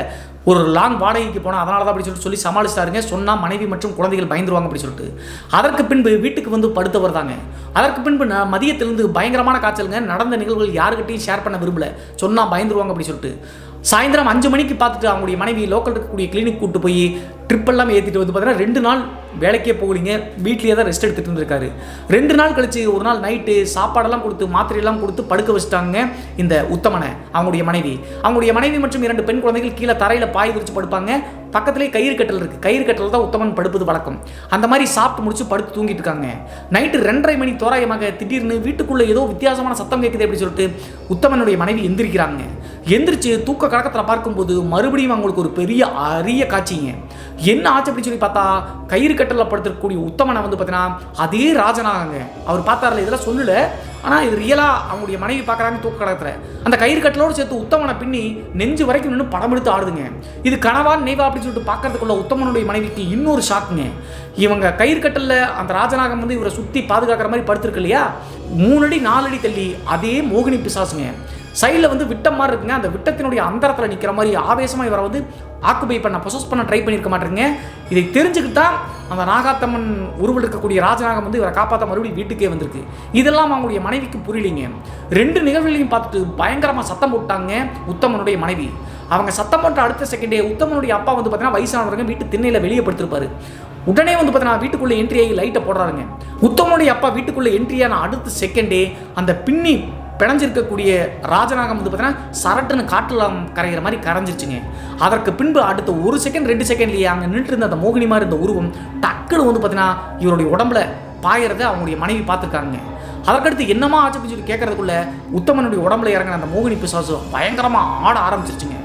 ஒரு லாங் வாடகைக்கு போனால் அதனால தான் அப்படி சொல்லி சமாளிச்சிட்டாருங்க. சொன்னால் மனைவி மற்றும் குழந்தைகள் பயந்துருவாங்க அப்படி சொல்லிட்டு. அதற்கு பின்பு வீட்டுக்கு வந்து படுத்தவர் தாங்க. அதற்கு பின்பு மதியத்திலிருந்து பயங்கரமான காய்ச்சலுங்க. நடந்த நிகழ்வுகள் யாருக்கிட்டையும் ஷேர் பண்ண விரும்பல, சொன்னால் பயந்துருவாங்க அப்படி சொல்லிட்டு. சாயந்தரம் 5 மணிக்கு பார்த்துட்டு அவங்களுடைய மனைவி லோக்கல் இருக்கக்கூடிய கிளினிக் கூட்டு போய் ட்ரிப் எல்லாம் ஏற்றிட்டு வந்து பார்த்தீங்கன்னா 2 நாள் வேலைக்கே போகலிங்க, வீட்லேயே தான் ரெஸ்ட் எடுத்துகிட்டு இருந்திருக்காரு. 2 நாள் கழிச்சு ஒரு நாள் நைட்டு சாப்பாடெல்லாம் கொடுத்து மாத்திரையெல்லாம் கொடுத்து படுக்க வச்சுட்டாங்க இந்த உத்தமனை, அவங்களுடைய மனைவி மற்றும் 2 பெண் குழந்தைகள் கீழே தரையில் பாய் விரிச்சு படுப்பாங்க. பக்கத்துலேயே கயிறு கட்டல் இருக்குது, கயிறு கட்டல் தான் உத்தமன் படுப்பது வழக்கம். அந்த மாதிரி சாப்பிட்டு முடிச்சு படுத்து தூங்கிட்டு இருக்காங்க. நைட்டு 2:30 மணி தோராயமாக திடீர்னு வீட்டுக்குள்ளே ஏதோ வித்தியாசமான சத்தம் கேட்குது அப்படின்னு சொல்லிட்டு உத்தமனுடைய மனைவி எந்திரிக்கிறாங்க. எந்திரிச்சு தூக்க கழகத்தில் பார்க்கும்போது மறுபடியும் அவங்களுக்கு ஒரு பெரிய அரிய காட்சிங்க. என்ன ஆச்சு அப்படின்னு சொல்லி பார்த்தா கயிறு கட்டலில் படுத்திருக்கக்கூடிய உத்தமனை வந்து பார்த்தீங்கன்னா அதே ராஜனாகங்க. அவர் பார்த்தாரில்ல, இதெல்லாம் சொல்லல, ஆனால் இது ரியலாக அவங்களுடைய மனைவி பார்க்குறாங்க தூக்க கழகத்தில். அந்த கயிறு கட்டலோடு சேர்த்து உத்தமனை பின்னி நெஞ்சு வரைக்கும் நின்று படம் எடுத்து ஆடுதுங்க. இது கனவா நெய்வா அப்படின்னு சொல்லிட்டு பார்க்கறதுக்குள்ள உத்தமனுடைய மனைவிக்கு இன்னொரு ஷாக்குங்க. இவங்க கயிறு கட்டலில் அந்த ராஜநாகம் வந்து இவரை சுற்றி பாதுகாக்கிற மாதிரி படுத்திருக்கு இல்லையா, 3 அடி 4 அடி தள்ளி அதே மோகினி பிசாசுங்க. சைடில் வந்து விட்டம் மாதிரி இருக்குங்க. அந்த விட்டத்தினுடைய அந்தரத்தில் நிற்கிற மாதிரி ஆவேசமாக இவரை வந்து ஆக்குபை பண்ண பொசஸ் பண்ண ட்ரை பண்ணியிருக்க மாட்டேங்க. இதை தெரிஞ்சுக்கிட்டா அந்த நாகாத்தம்மன் உருவில் இருக்கக்கூடிய ராஜநாகம் வந்து இவரை காப்பாற்ற மறுபடியும் வீட்டுக்கே வந்திருக்கு. இதெல்லாம் அவங்களுடைய மனைவிக்கு புரியலிங்க. 2 நிகழ்வுகளையும் பார்த்துட்டு பயங்கரமாக சத்தம் போட்டாங்க உத்தமனுடைய மனைவி. அவங்க சத்தம் போட்ட அடுத்த செகண்டே உத்தமனுடைய அப்பா வந்து பார்த்தீங்கன்னா வயசானவங்க வீட்டு திண்ணையில் வெளியே படுத்திருப்பாரு. உடனே வந்து பார்த்தீங்கன்னா வீட்டுக்குள்ளே என்ட்ரி ஆகி லைட்டை போடுறாருங்க. உத்தமனுடைய அப்பா வீட்டுக்குள்ளே என்ட்ரியான அடுத்த செகண்டே அந்த பின்னி பிணைஞ்சிருக்கக்கூடிய ராஜநாகம் வந்து பார்த்தீங்கன்னா சரட்டுன்னு காட்டில் கரைகிற மாதிரி கரைஞ்சிருச்சுங்க. அதற்கு பின்பு அடுத்த 1 செகண்ட் 2 செகண்ட்லேயே அங்கே நின்று இருந்த அந்த மோகினி மாதிரி இருந்த உருவம் டக்குன்னு வந்து பார்த்தீங்கன்னா இவருடைய உடம்புல பாயறதை அவங்களுடைய மனைவி பார்த்துருக்காங்க. அதற்கடுத்து என்னமா ஆச்சு அப்படின்னு சொல்லி கேட்கறதுக்குள்ள உத்தமனுடைய உடம்புல இறங்கின அந்த மோகினி பிசாசு பயங்கரமாக ஆட ஆரம்பிச்சிருச்சுங்க.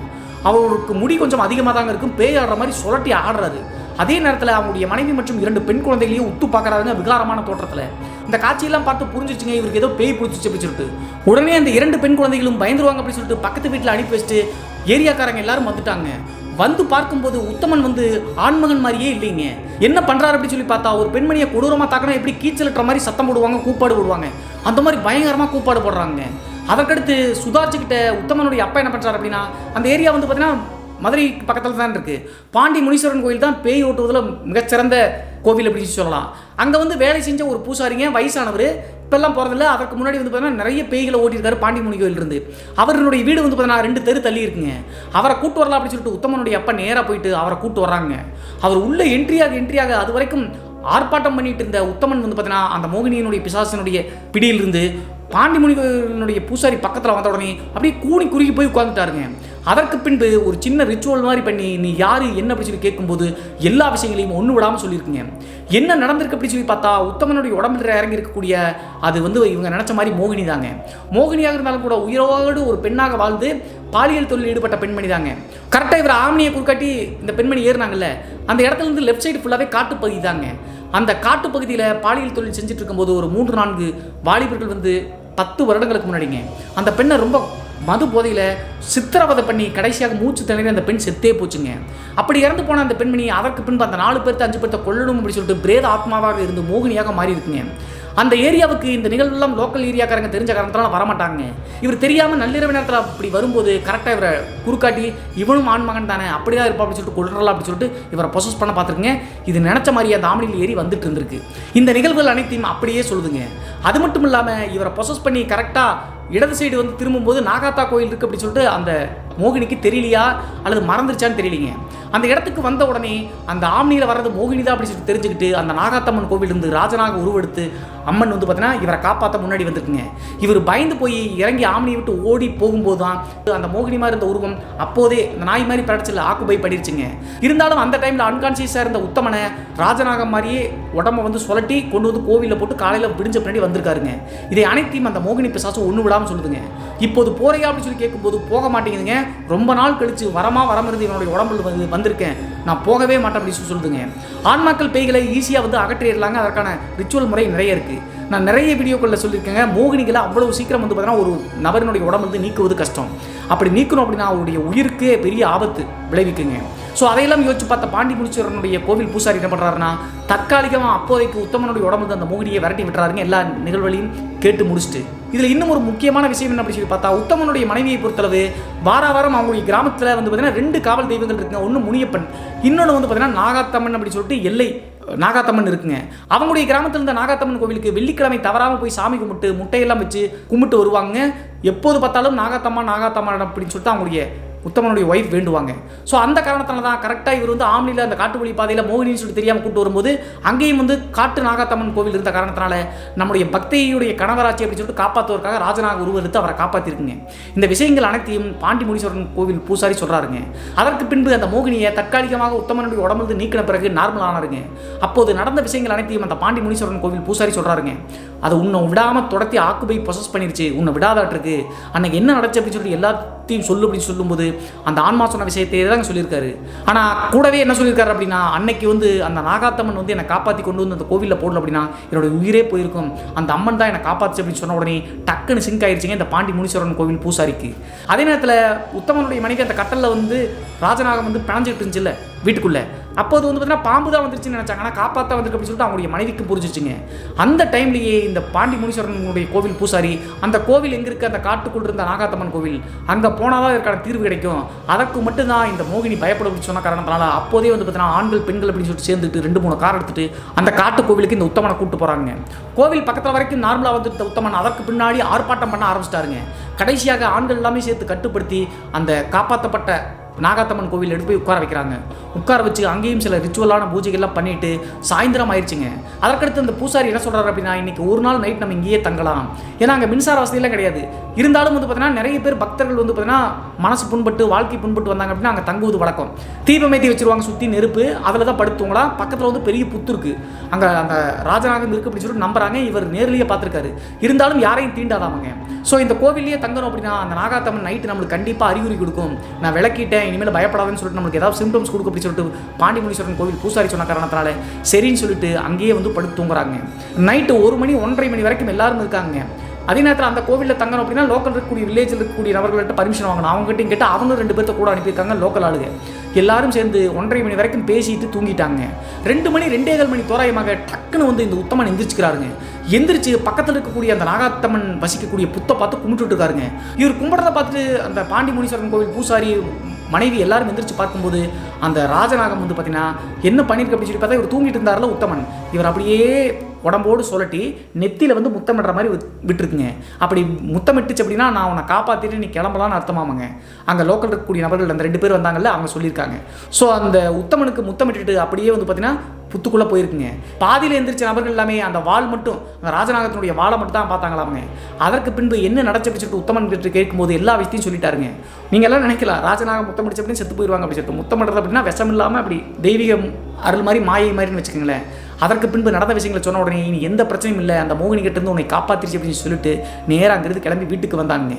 அவருக்கு முடி கொஞ்சம் அதிகமாக தாங்க இருக்கும், பேய் ஆடுற மாதிரி சுழட்டி ஆடுறாரு. அதே நேரத்தில் அவங்களுடைய மனைவி மற்றும் 2 பெண் குழந்தைகளையும் உத்து பார்க்குறாருங்க விகாரமான தோற்றத்தில். இந்த காட்சியெல்லாம் பார்த்து புரிஞ்சிச்சுங்க இவருக்கு ஏதோ பேய் பிடிச்சிச்சு அப்படி சொல்லிட்டு. உடனே அந்த 2 பெண் குழந்தைகளும் பயந்துருவாங்க அப்படின்னு சொல்லிட்டு பக்கத்து வீட்டில் அனுப்பி வச்சுட்டு ஏரியாக்காரங்க எல்லாரும் வந்துட்டாங்க. வந்து பார்க்கும்போது உத்தமன் வந்து ஆண்மகன் மாதிரியே இல்லைங்க. என்ன பண்ணுறாரு அப்படின்னு சொல்லி பார்த்தா ஒரு பெண்மணியை கொடூரமாக தாக்கினா எப்படி கீச்சலிட்டுற மாதிரி சத்தம் போடுவாங்க, கூப்பாடு போடுவாங்க, அந்த மாதிரி பயங்கரமாக கூப்பாடு போடுறாங்க. அதற்கடுத்து சுதாரிச்சுக்கிட்ட உத்தமனுடைய அப்பா என்ன பண்ணுறாரு அப்படின்னா அந்த ஏரியா வந்து பார்த்தீங்கன்னா மதுரை பக்கத்தில் தான் இருக்குது. பாண்டி முனீஸ்வரன் கோயில் தான் பேய் ஓட்டுவதில் மிகச்சிறந்த கோவில் அப்படின்னு சொல்லலாம். அங்கே வந்து வேலை செஞ்ச ஒரு பூசாரிங்க வயசானவர், இப்பெல்லாம் போகிறதில்ல. அதற்கு முன்னாடி வந்து பார்த்தீங்கன்னா நிறைய பேய்களை ஓட்டியிருக்காரு பாண்டி முனி கோயில் இருந்து. அவருடைய வீடு வந்து பார்த்தீங்கன்னா 2 தெரு தள்ளி இருக்குங்க. அவரை கூட்டு வரலாம் அப்படின்னு சொல்லிட்டு உத்தமனுடைய அப்பா நேராக போயிட்டு அவரை கூட்டு வர்றாங்க. அவர் உள்ள என்ட்ரியாக அது வரைக்கும் ஆர்ப்பாட்டம் பண்ணிட்டு இருந்த உத்தமன் வந்து பார்த்தீங்கன்னா அந்த மோகினியினுடைய பிசாசினுடைய பிடியிலிருந்து பாண்டி முனிகளுடைய பூசாரி பக்கத்தில் வந்த உடனே அப்படியே கூணி குறுகி போய் உட்காந்துட்டாருங்க. அதற்கு பின்பு ஒரு சின்ன ரிச்சுவல் மாதிரி பண்ணி நீ யார் என்ன அப்படி சொல்லி கேட்கும்போது எல்லா விஷயங்களையும் ஒன்று விடாமல் சொல்லியிருக்குங்க. என்ன நடந்திருக்கு அப்படி சொல்லி பார்த்தா உத்தமனுடைய உடம்புல இறங்கி இருக்கக்கூடிய அது வந்து இவங்க நினச்ச மாதிரி மோகினி தாங்க. மோகினியாக இருந்தாலும் கூட உயிரோடு ஒரு பெண்ணாக வாழ்ந்து பாலியல் தொழில் ஈடுபட்ட பெண்மணி தாங்க. கரெக்டாக இவர் ஆம்னியை குறுக்காட்டி இந்த பெண்மணி ஏறினாங்கல்ல, அந்த இடத்துல இருந்து லெஃப்ட் சைடு ஃபுல்லாகவே காட்டுப்பகுதி தாங்க. அந்த காட்டுப்பகுதியில் பாலியல் தொழில் செஞ்சுட்டு இருக்கும்போது ஒரு 3-4 வாலிபர்கள் வந்து 10 வருடங்களுக்கு முன்னாடிங்க அந்த பெண்ணை ரொம்ப மது போதையில் சித்திரவதை பண்ணி கடைசியாக மூச்சு திணறி அந்த பெண் செத்தே போச்சுங்க. அப்படி இறந்து போன அந்த பெண்மணி அதற்கு பின்பு அந்த 4 பேர்த்து 5 பேர்த்த கொல்லணும் அப்படின்னு சொல்லிட்டு பிரேத ஆத்மாவாக இருந்து மோகினியாக மாறி இருக்குங்க. அந்த ஏரியாவுக்கு இந்த நிகழ்வுலாம் லோக்கல் ஏரியாக்காரங்க தெரிஞ்ச காரணத்தால வரமாட்டாங்க. இவர் தெரியாமல் நள்ளிரவு நேரத்தில் அப்படி வரும்போது கரெக்டாக இவரை குறுக்காட்டி இவனும் ஆண்மகன் தானே அப்படிதான் இருப்பா அப்படின்னு சொல்லிட்டு கொள்றலாம் அப்படின்னு சொல்லிட்டு இவரை பொசஸ் பண்ண பார்த்துருங்க. இது நினச்ச மாதிரி அந்த ஆம்னியில் ஏறி வந்துட்டு இருந்திருக்கு. இந்த நிகழ்வுகள் அனைத்தையும் அப்படியே சொல்லுதுங்க. அது மட்டும் இல்லாமல் இவரை பொசஸ் பண்ணி கரெக்டாக இடது சைடு வந்து திரும்பும்போது நாகாத்தா கோயில் இருக்குது அப்படின்னு சொல்லிட்டு அந்த மோகினிக்கு தெரியலையா அல்லது மறந்துருச்சான்னு தெரியலிங்க. அந்த இடத்துக்கு வந்த உடனே அந்த ஆம்னியில் வர்றது மோகினி தான் அப்படின்னு சொல்லிட்டு தெரிஞ்சுக்கிட்டு அந்த நாகாத்தம்மன் கோவில் இருந்து ராஜனாக உருவெடுத்து அம்மன் வந்து பார்த்தீங்கன்னா இவரை காப்பாற்ற முன்னாடி வந்துருக்குங்க. இவர் பயந்து போய் இறங்கி ஆம்னியை விட்டு ஓடி போகும்போது தான் அந்த மோகினி மாதிரி இருந்த உருவம் அப்போதே இந்த நாய் மாதிரி படைச்சல ஆக்குபை பண்ணிருச்சுங்க. இருந்தாலும் அந்த டைமில் அன்கான்சியஸாக இருந்த உத்தமனை ராஜநாகம் மாதிரியே உடம்பை வந்து சுழட்டி கொண்டு வந்து கோவிலில் போட்டு காலையில் விடிஞ்ச பின்னாடி வந்திருக்காருங்க. இதை அனைத்தையும் அந்த மோகினி பிசாசு ஒன்று விடாமல் சொல்லுதுங்க. இப்போது போறையா அப்படின்னு சொல்லி கேட்கும்போது போக மாட்டேங்குதுங்க. ரொம்ப நாள் கழிச்சு வரமிருந்து என்னுடைய உடம்புல வந்திருக்கேன், நான் போகவே மாட்டேன் அப்படின்னு சொல்லுதுங்க. ஆன்மாக்கள் பேய்களை ஈஸியாக வந்து அகற்றிடலாங்க. அதற்கான ரிச்சுவல் முறை நிறைய இருக்குது. நான் நிறைய வீடியோக்களில் சொல்லியிருக்கேங்க. மோகினிகளை அவ்வளவு சீக்கிரம் வந்து பார்த்தீங்கன்னா ஒரு நபரினுடைய உடம்பு வந்து நீக்குவது கஷ்டம். அப்படி நீக்கணும் அப்படின்னா அவருடைய உயிருக்கே பெரிய ஆபத்து. விளைவிக்குங்க. ஸோ அதையெல்லாம் யோசிச்சு பார்த்த பாண்டி முனீஸ்வரனுடைய கோவில் பூசாரி என்ன பண்ணுறாருன்னா, தற்காலிகமாக அப்போதைக்கு உத்தமனுடைய உடம்புல அந்த மோகினியை விரட்டி விட்டுறாருங்க, எல்லா நிகழ்வுகளையும் கேட்டு முடிச்சுட்டு. இதில் இன்னும் ஒரு முக்கியமான விஷயம் என்ன அப்படி சொல்லி பார்த்தா, உத்தமனுடைய மனைவியை பொறுத்தளவு வாரம் அவங்களுடைய கிராமத்தில் வந்து பார்த்தீங்கன்னா 2 காவல் தெய்வங்கள் இருக்குங்க. ஒன்று முனியப்பன், இன்னொன்று வந்து பார்த்தீங்கன்னா நாகாத்தம்மன் அப்படி சொல்லிட்டு எல்லை நாகாத்தம்மன் இருக்குங்க. அவங்களுடைய கிராமத்தில் இருந்த நாகாத்தம்மன் கோவிலுக்கு வெள்ளிக்கிழமை தவறாமல் போய் சாமி கும்பிட்டு முட்டையெல்லாம் வச்சு கும்பிட்டு வருவாங்க. எப்போது பார்த்தாலும் நாகாத்தம்மன் அப்படின்னு சொல்லிட்டு அவங்களுடைய உத்தமனுடைய ஒய்ஃப் வேண்டுவாங்க. ஸோ அந்த காரணத்தால தான் கரெக்டாக இவர் வந்து ஆம்னியில் அந்த காட்டு வழி பாதையில் மோகினின்னு சொல்லி தெரியாமல் கூட்டு வரும்போது அங்கேயும் வந்து காட்டு நாகாத்தம்மன் கோவில் இருந்த காரணத்தினால நம்முடைய பக்தியுடைய கணவராட்சி அப்படின்னு சொல்லிட்டு காப்பாற்றுவதற்காக ராஜநாக உருவெடுத்து அவரை காப்பாற்றிருக்குங்க. இந்த விஷயங்கள் அனைத்தையும் பாண்டி முனீஸ்வரன் கோவில் பூசாரி சொல்கிறாருங்க. அதற்கு பின்பு அந்த மோகினியை தற்காலிகமாக உத்தமனுடைய உடம்புல நீக்கின பிறகு நார்மல் ஆனாருங்க. அப்போது நடந்த விஷயங்கள் அனைத்தையும் அந்த பாண்டி முனீஸ்வரன் கோவில் பூசாரி சொல்கிறாருங்க. அது உன்னை விடாமல் தொடர்த்தி ஆக்குபை பொசஸ் பண்ணிருச்சு, உன்னை விடாதாட்டிருக்கு, அன்னைக்கு என்ன நடச்சு அப்படின்னு சொல்லிட்டு எல்லாத்தையும் சொல்லு அப்படின்னு சொல்லும்போது அந்த ஆன்மா சொன்ன விஷயத்தை தான் சொல்லியிருக்காரு. ஆனால் கூடவே என்ன சொல்லியிருக்காரு அப்படின்னா, அன்னைக்கு வந்து அந்த நாகாத்தம்மன் வந்து என்னை காப்பாற்றி கொண்டு வந்து அந்த கோவிலில் போடல அப்படின்னா என்னோட உயிரே போயிருக்கும், அந்த அம்மன் தான் என்னை காப்பாற்று அப்படின்னு சொன்ன உடனே டக்குன்னு சிங்க் ஆயிடுச்சுங்க இந்த பாண்டி முனீஸ்வரன் கோவில் பூசாரிக்கு. அதே நேரத்தில் உத்தமனுடைய மனைவி அந்த கட்டலில் வந்து ராஜநாகம் வந்து பிணைஞ்சிட்டு இருந்துச்சுல்ல வீட்டுக்குள்ளே, அப்போது வந்து பார்த்தீங்கன்னா பாம்பு தான் வந்துருச்சுன்னு நினச்சாங்க. ஆனால் காப்பாற்ற வந்துருக்கு அப்படின்னு சொல்லிட்டு அவங்களுடைய மனைவிக்கு புரிஞ்சிச்சுங்க. அந்த டைம்லேயே இந்த பாண்டி முனீஸ்வரனுடைய கோவில் பூசாரி அந்த கோவில் எங்கே இருக்குது, அந்த காட்டுக்குள் இருந்த நாகாத்தம்மன் கோவில், அங்கே போனால் தான் இதற்கான தீர்வு கிடைக்கும், அதற்கு மட்டும்தான் இந்த மோகினி பயப்படும் சொன்ன காரணத்தினால அப்போதே வந்து பார்த்தீங்கன்னா ஆண்கள் பெண்கள் அப்படின்னு சொல்லிட்டு சேர்ந்துட்டு 2-3 கார் எடுத்துட்டு அந்த காட்டு கோவிலுக்கு இந்த உத்தமனை கூப்பிட்டு போகிறாங்க. கோவில் பக்கத்தில் வரைக்கும் நார்மலாக வந்துட்டு உத்தமன் அதற்கு பின்னாடி ஆர்ப்பாட்டம் பண்ண ஆரம்பிச்சிட்டாருங்க. கடைசியாக ஆண்கள் எல்லாமே சேர்த்து கட்டுப்படுத்தி அந்த காப்பாற்றப்பட்ட நாகாத்தம்மன் கோவில் எடுத்து போய் உட்கார வைக்கிறாங்க. உட்கார வச்சு அங்கேயும் சில ரிச்சுவலான பூஜைகள்லாம் பண்ணிட்டு சாயந்தரம் ஆயிடுச்சுங்க. அதற்கடுத்து அந்த பூசாரி என்ன சொல்கிறார் அப்படின்னா, இன்றைக்கி ஒரு நாள் நைட் நம்ம இங்கேயே தங்கலாம், ஏன்னா அங்கே மின்சார வசதியெல்லாம் கிடையாது. இருந்தாலும் வந்து பார்த்தீங்கன்னா நிறைய பேர் பக்தர்கள் வந்து பார்த்தீங்கன்னா மனசு புண்பட்டு வாழ்க்கை புண்பட்டு வந்தாங்க அப்படின்னா அங்கே தங்குவது வழக்கம். தீபமேத்தி வச்சுருவாங்க, சுற்றி நெருப்பு, அதில் தான் படுத்துவங்களா. பக்கத்தில் வந்து பெரிய புத்து இருக்குது, அங்கே அந்த ராஜநாகம் இருக்குது அப்படின்னு சொல்லிட்டு நம்புறாங்க. இவர் நேர்லேயே பார்த்துருக்காரு, இருந்தாலும் யாரையும் தீண்டாதாமங்க. ஸோ இந்த கோவில்லையே தங்கணும் அப்படின்னா அந்த நாகாத்தம்மன் நைட்டு நம்மளுக்கு கண்டிப்பாக அறிகுறி கொடுக்கும், நான் விளக்கிட்டேன் இனிமேல் பயப்படாதுன்னு சொல்லிட்டு நம்மளுக்கு ஏதாவது சிம்டம்ஸ் கொடுக்கும் அப்படின்னு சொல்லிட்டு பாண்டி முனீஸ்வரன் கோவில் பூசாரி சொன்ன காரணத்தினால சரின்னு சொல்லிட்டு அங்கேயே வந்து படுத்து தூங்குறாங்க. நைட்டு 1 மணி 1:30 மணி வரைக்கும் எல்லாரும் இருக்காங்க. அதே நேரத்தில் அந்த கோவிலில் தங்கணும் அப்படின்னா லோக்கல் இருக்கக்கூடிய வில்லேஜில் இருக்கக்கூடிய நபர்கள்ட்ட பர்மிஷன் வாங்கணும். அவங்ககிட்டையும் கேட்டு அவங்க 2 பேர்த்த கூட அனுப்பியிருக்காங்க லோக்கல் ஆளுங்க. எல்லாரும் சேர்ந்து 1:30 மணி வரைக்கும் பேசிட்டு தூங்கிட்டாங்க. 2 மணி 2:15 மணி தோராயமாக டக்குன்னு வந்து இந்த உத்தமன் எந்திரிச்சுக்கிறாருங்க. எந்திரிச்சு பக்கத்தில் இருக்கக்கூடிய அந்த நாகாத்தம்மன் வசிக்கக்கூடிய புத்தை பார்த்து கும்பிட்டுட்டு இருக்காருங்க. இவர் கும்பிட்றதை பார்த்துட்டு அந்த பாண்டி முனீஸ்வரன் கோவில் பூசாரி மனைவி எல்லாரும் எந்திரிச்சு பார்க்கும்போது அந்த ராஜநாகம் வந்து பார்த்தீங்கன்னா என்ன பண்ணியிருக்கு அப்படின்னு சொல்லி பார்த்தா, இவர் தூங்கிட்டு இருந்தார்ல உத்தமன், இவர் அப்படியே உடம்போடு சொல்லட்டி நெத்தியில் வந்து முத்தமிடுற மாதிரி விட்டுருக்குங்க. அப்படி முத்தமிட்டுச்சு அப்படின்னா நான் உன்னை காப்பாற்றிட்டு நீ கிளம்பலான்னு அர்த்தமாமங்க. அங்கே லோக்கல் இருக்கக்கூடிய நபர்கள் அந்த 2 பேர் வந்தாங்கல்ல, அவங்க சொல்லியிருக்காங்க. ஸோ அந்த உத்தமனுக்கு முத்தமிட்டுட்டு அப்படியே வந்து பார்த்தீங்கன்னா புத்துக்குள்ளே போயிருக்குங்க. பாதியில் எந்திரிச்ச நபர்கள் எல்லாமே அந்த வாள் மட்டும், அந்த ராஜநாகத்தினுடைய வாழை மட்டும் தான் பார்த்தாங்களாமுங்க. அதற்கு பின்பு என்ன நடச்சு அப்படின்னு சொல்லிட்டு உத்தமன் கிட்ட கேட்கும்போது எல்லா விஷயத்தையும் சொல்லிட்டாருங்க. நீங்கள் எல்லாம் நினைக்கலாம் ராஜநாகம் முத்தமிடிச்சு அப்படின்னு செத்து போயிடுவாங்க அப்படின்னு சொல்லிட்டு. முத்தமிடுறது அப்படின்னா விஷம் இல்லாமல் அப்படி தெய்வீக அருள் மாதிரி மாயை மாதிரின்னு வச்சுக்கோங்களேன். அதற்கு பின்பு நடந்த விஷயங்களை சொன்ன உடனே இனி எந்த பிரச்சனையும் இல்லை, அந்த மோகினி கிட்டேருந்து உன்னை காப்பாற்றிச்சு அப்படின்னு சொல்லிட்டு நேராக அங்கிருந்து கிளம்பி வீட்டுக்கு வந்தாங்க.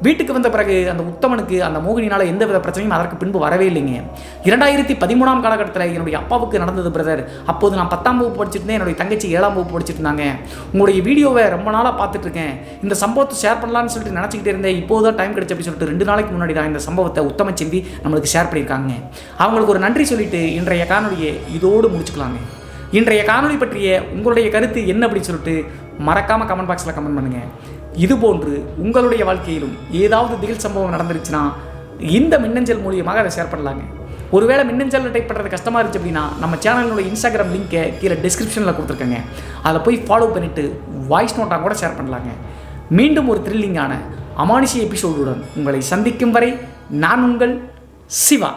வீட்டுக்கு வந்த பிறகு அந்த உத்தமனுக்கு அந்த மோகினினால் எந்த வித பிரச்சனையும் அதற்கு பின்பு வரவே இல்லைங்க. 2013 காலகட்டத்தில் என்னுடைய அப்பாவுக்கு நடந்தது பிரதர். அப்போது நான் 10ஆம் வகுப்பு படிச்சுட்டு இருந்தேன், என்னுடைய தங்கச்சி 7ஆம் வகுப்பு படிச்சுட்டு இருந்தாங்க. உங்களுடைய வீடியோவை ரொம்ப நாளாக பார்த்துட்டு இருக்கேன், இந்த சம்பவத்தை ஷேர் பண்ணலான்னு சொல்லிட்டு நினச்சிக்கிட்டே இருந்தேன். இப்போதான் டைம் கிடைச்சு அப்படின்னு சொல்லிட்டு 2 நாளைக்கு முன்னாடி தான் இந்த சம்பவத்தை உத்தம செல்வி நம்மளுக்கு ஷேர் பண்ணியிருக்காங்க. அவங்களுக்கு ஒரு நன்றி சொல்லிட்டு இன்றைய காணொலியை இதோடு முடிச்சுக்கலாங்க. இன்றைய காணொலி பற்றிய உங்களுடைய கருத்து என்ன அப்படின்னு சொல்லிட்டு மறக்காமல் கமெண்ட் பாக்ஸில் கமெண்ட் பண்ணுங்கள். இதுபோன்று உங்களுடைய வாழ்க்கையிலும் ஏதாவது திகில் சம்பவம் நடந்துருச்சுன்னா இந்த மின்னஞ்சல் மூலியமாக அதை ஷேர் பண்ணலாங்க. ஒருவேளை மின்னஞ்சல் டைப் பண்ணுறது கஷ்டமாக இருந்துச்சு அப்படின்னா நம்ம சேனலோட இன்ஸ்டாகிராம் லிங்கை கீழே டிஸ்கிரிப்ஷனில் கொடுத்துருக்கேங்க, அதில் போய் ஃபாலோ பண்ணிவிட்டு வாய்ஸ் நோட்டாக கூட ஷேர் பண்ணலாங்க. மீண்டும் ஒரு த்ரில்லிங்கான அமானுஷி எபிசோடுடன் உங்களை சந்திக்கும் வரை நான் உங்கள் சிவா.